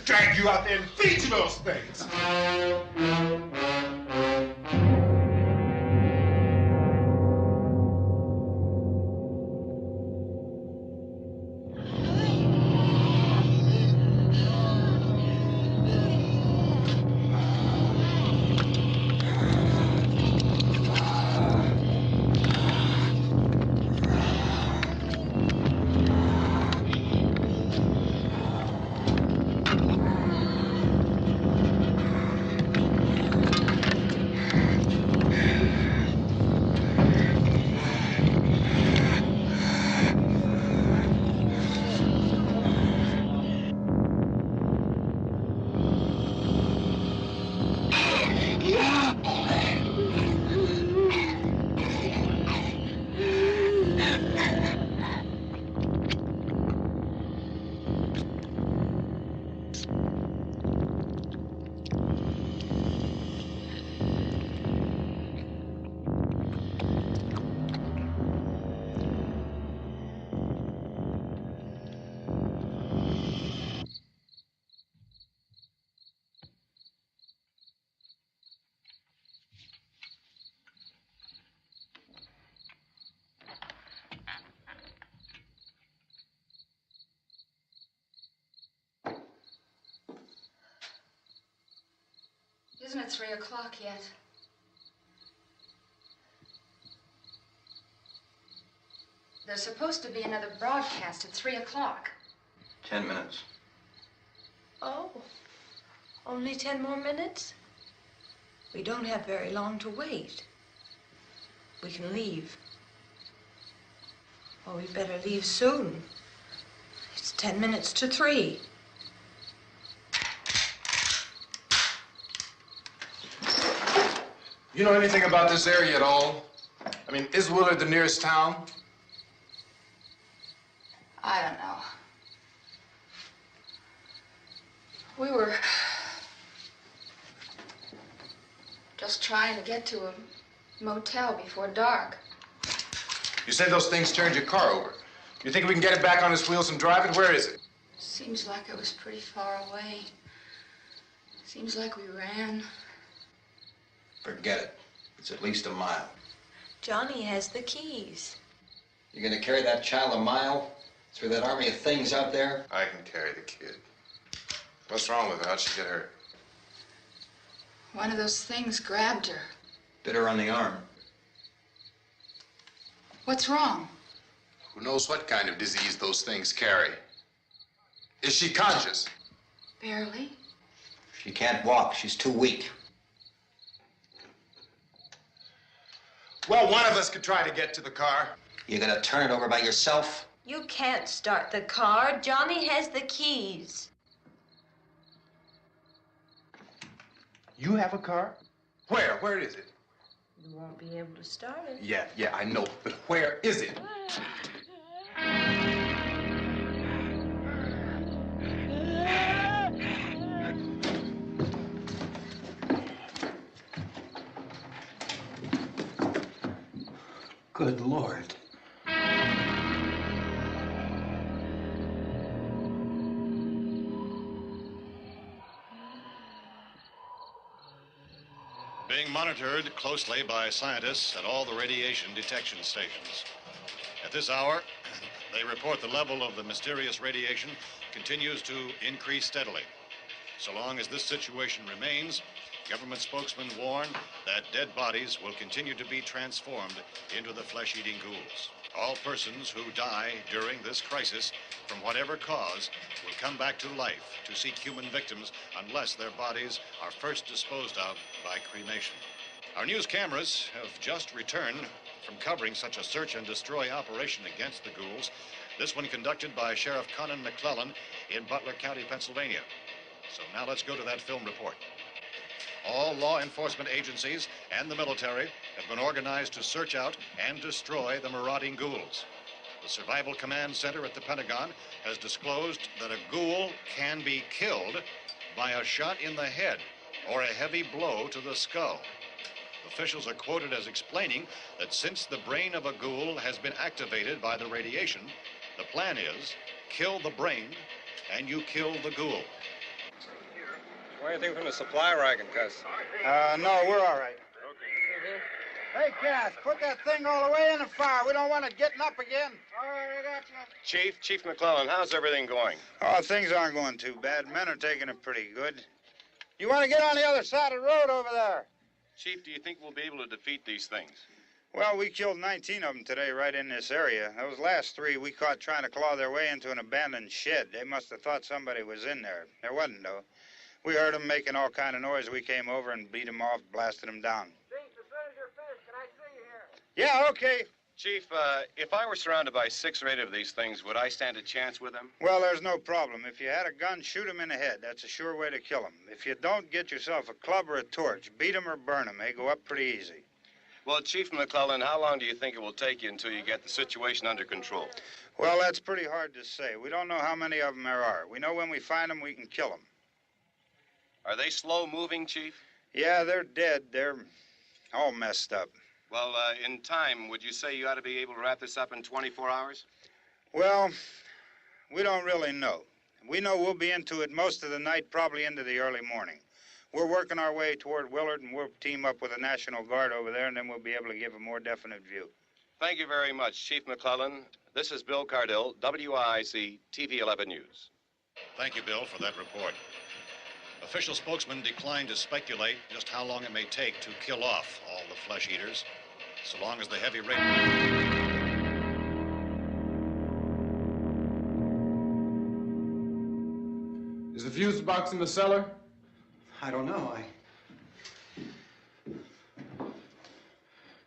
Drag you out there and feed you those things. Isn't it 3 o'clock yet? There's supposed to be another broadcast at 3 o'clock. 10 minutes. Oh, only 10 more minutes? We don't have very long to wait. We can leave. Oh, we better leave soon. It's 10 minutes to 3. You know anything about this area at all? I mean, is Willard the nearest town? I don't know. We were just trying to get to a motel before dark. You said those things turned your car over. You think we can get it back on its wheels and drive it? Where is it? Seems like it was pretty far away. Seems like we ran. Forget it. It's at least a mile. Johnny has the keys. You're gonna carry that child a mile through that army of things out there? I can carry the kid. What's wrong with her? How'd she get hurt? One of those things grabbed her. Bit her on the arm. What's wrong? Who knows what kind of disease those things carry? Is she conscious? Barely. She can't walk. She's too weak. Well, one of us could try to get to the car. You gonna turn it over by yourself? You can't start the car. Johnny has the keys. You have a car? Where? Where is it? You won't be able to start it. Yeah, I know. But where is it? Good Lord. Being monitored closely by scientists at all the radiation detection stations. At this hour, they report the level of the mysterious radiation continues to increase steadily. So long as this situation remains, government spokesmen warn that dead bodies will continue to be transformed into the flesh-eating ghouls. All persons who die during this crisis, from whatever cause, will come back to life to seek human victims unless their bodies are first disposed of by cremation. Our news cameras have just returned from covering such a search and destroy operation against the ghouls, this one conducted by Sheriff Conan McClellan in Butler County, Pennsylvania. So now let's go to that film report. All law enforcement agencies and the military have been organized to search out and destroy the marauding ghouls. The Survival Command Center at the Pentagon has disclosed that a ghoul can be killed by a shot in the head or a heavy blow to the skull. Officials are quoted as explaining that since the brain of a ghoul has been activated by the radiation, the plan is kill the brain and you kill the ghoul. Anything from the supply wagon, Cuss? No, we're all right. Hey, Cass, put that thing all the way in the fire. We don't want it getting up again. All right, I got you. Chief McClellan, how's everything going? Oh, things aren't going too bad. Men are taking it pretty good. You want to get on the other side of the road over there? Chief, do you think we'll be able to defeat these things? Well, we killed 19 of them today right in this area. Those last 3 we caught trying to claw their way into an abandoned shed. They must have thought somebody was in there. There wasn't, though. We heard them making all kind of noise. We came over and beat them off, blasted them down. Chief, as soon as you're finished, can I see you here? Yeah, okay. Chief, if I were surrounded by 6 or 8 of these things, would I stand a chance with them? Well, there's no problem. If you had a gun, shoot them in the head. That's a sure way to kill them. If you don't, get yourself a club or a torch. Beat them or burn them. They go up pretty easy. Well, Chief McClellan, how long do you think it will take you until you get the situation under control? Well, that's pretty hard to say. We don't know how many of them there are. We know when we find them, we can kill them. Are they slow-moving, Chief? Yeah, they're dead. They're all messed up. Well, in time, would you say you ought to be able to wrap this up in 24 hours? Well, we don't really know. We know we'll be into it most of the night, probably into the early morning. We're working our way toward Willard, and we'll team up with the National Guard over there, and then we'll be able to give a more definite view. Thank you very much, Chief McClellan. This is Bill Cardill, WIC TV 11 News. Thank you, Bill, for that report. Official spokesman declined to speculate just how long it may take to kill off all the flesh eaters, so long as the heavy rain... Is the fuse box in the cellar? I don't know.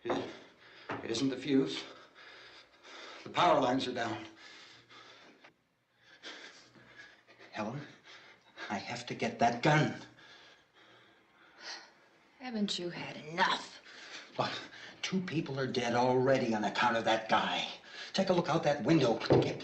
It isn't the fuse. The power lines are down. Helen, I have to get that gun. Haven't you had enough? Look, 2 people are dead already on account of that guy. Take a look out that window. Get...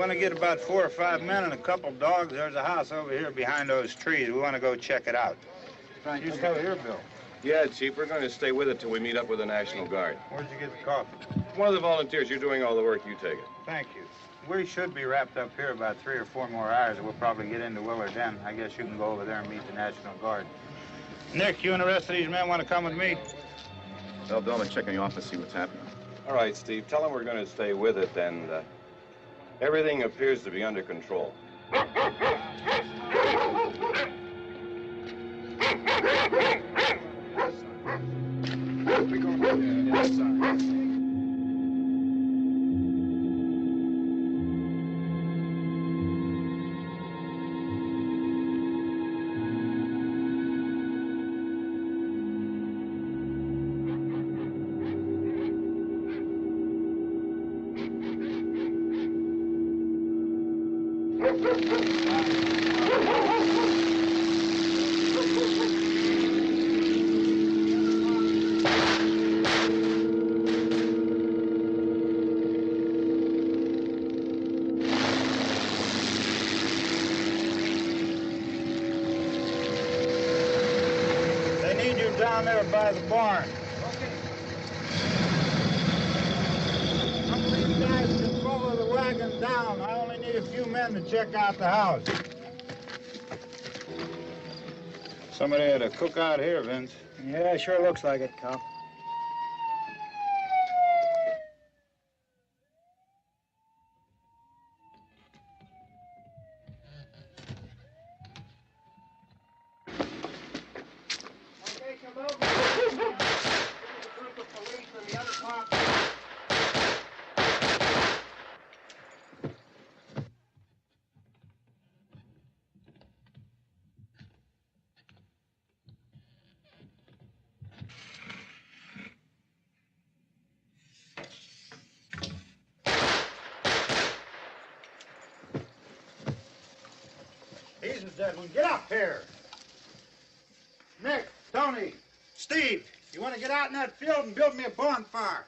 want to get about 4 or 5 men and a couple dogs. There's a house over here behind those trees. We want to go check it out. You stay here, Bill. Yeah, Chief, we're going to stay with it till we meet up with the National Guard. Where'd you get the coffee? One of the volunteers. You're doing all the work. You take it. Thank you. We should be wrapped up here about 3 or 4 more hours. We'll probably get into Willard then. I guess you can go over there and meet the National Guard. Nick, you and the rest of these men want to come with me? Tell Bill to check in the office, see what's happening. All right, Steve. Tell them we're going to stay with it, and everything appears to be under control. Down there by the barn. Okay. Some of these guys can follow the wagon down. I only need a few men to check out the house. Somebody had a cookout here, Vince. Yeah, sure looks like it, Karl. He's a dead one. Get up here. Nick, Tony, Steve, you want to get out in that field and build me a bonfire?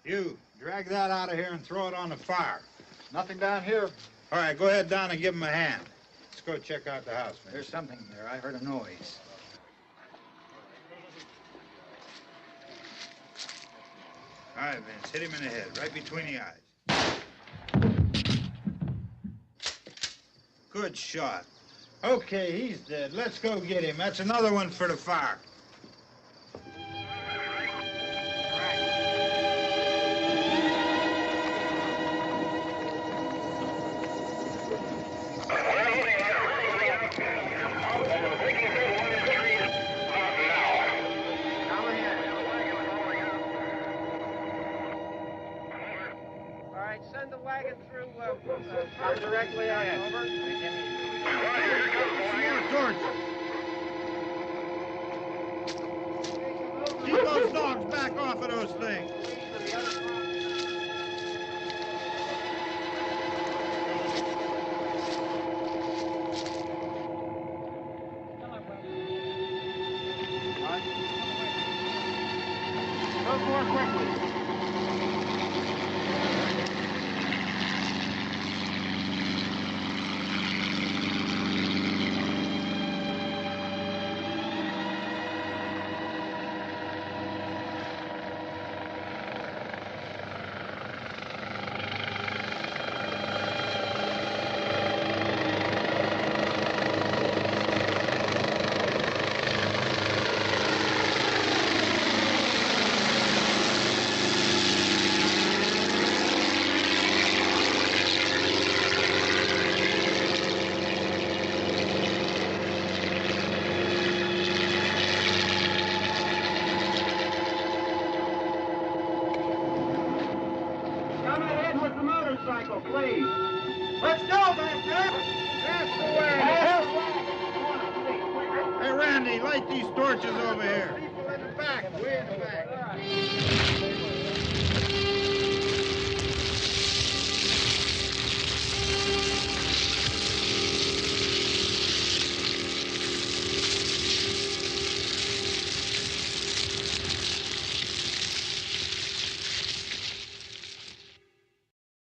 You, drag that out of here and throw it on the fire. Nothing down here. All right, go ahead down and give him a hand. Let's go check out the house, man. There's something there. I heard a noise. All right, Vince, hit him in the head, right between the eyes. Good shot. Okay, he's dead. Let's go get him. That's another one for the fire. Send the wagon through directly out. Over. Keep those dogs back off of those things. Go more quickly. Please. Let's go back there. That's the way. Hey, Randy, light these torches over here. People in the back, way in the back.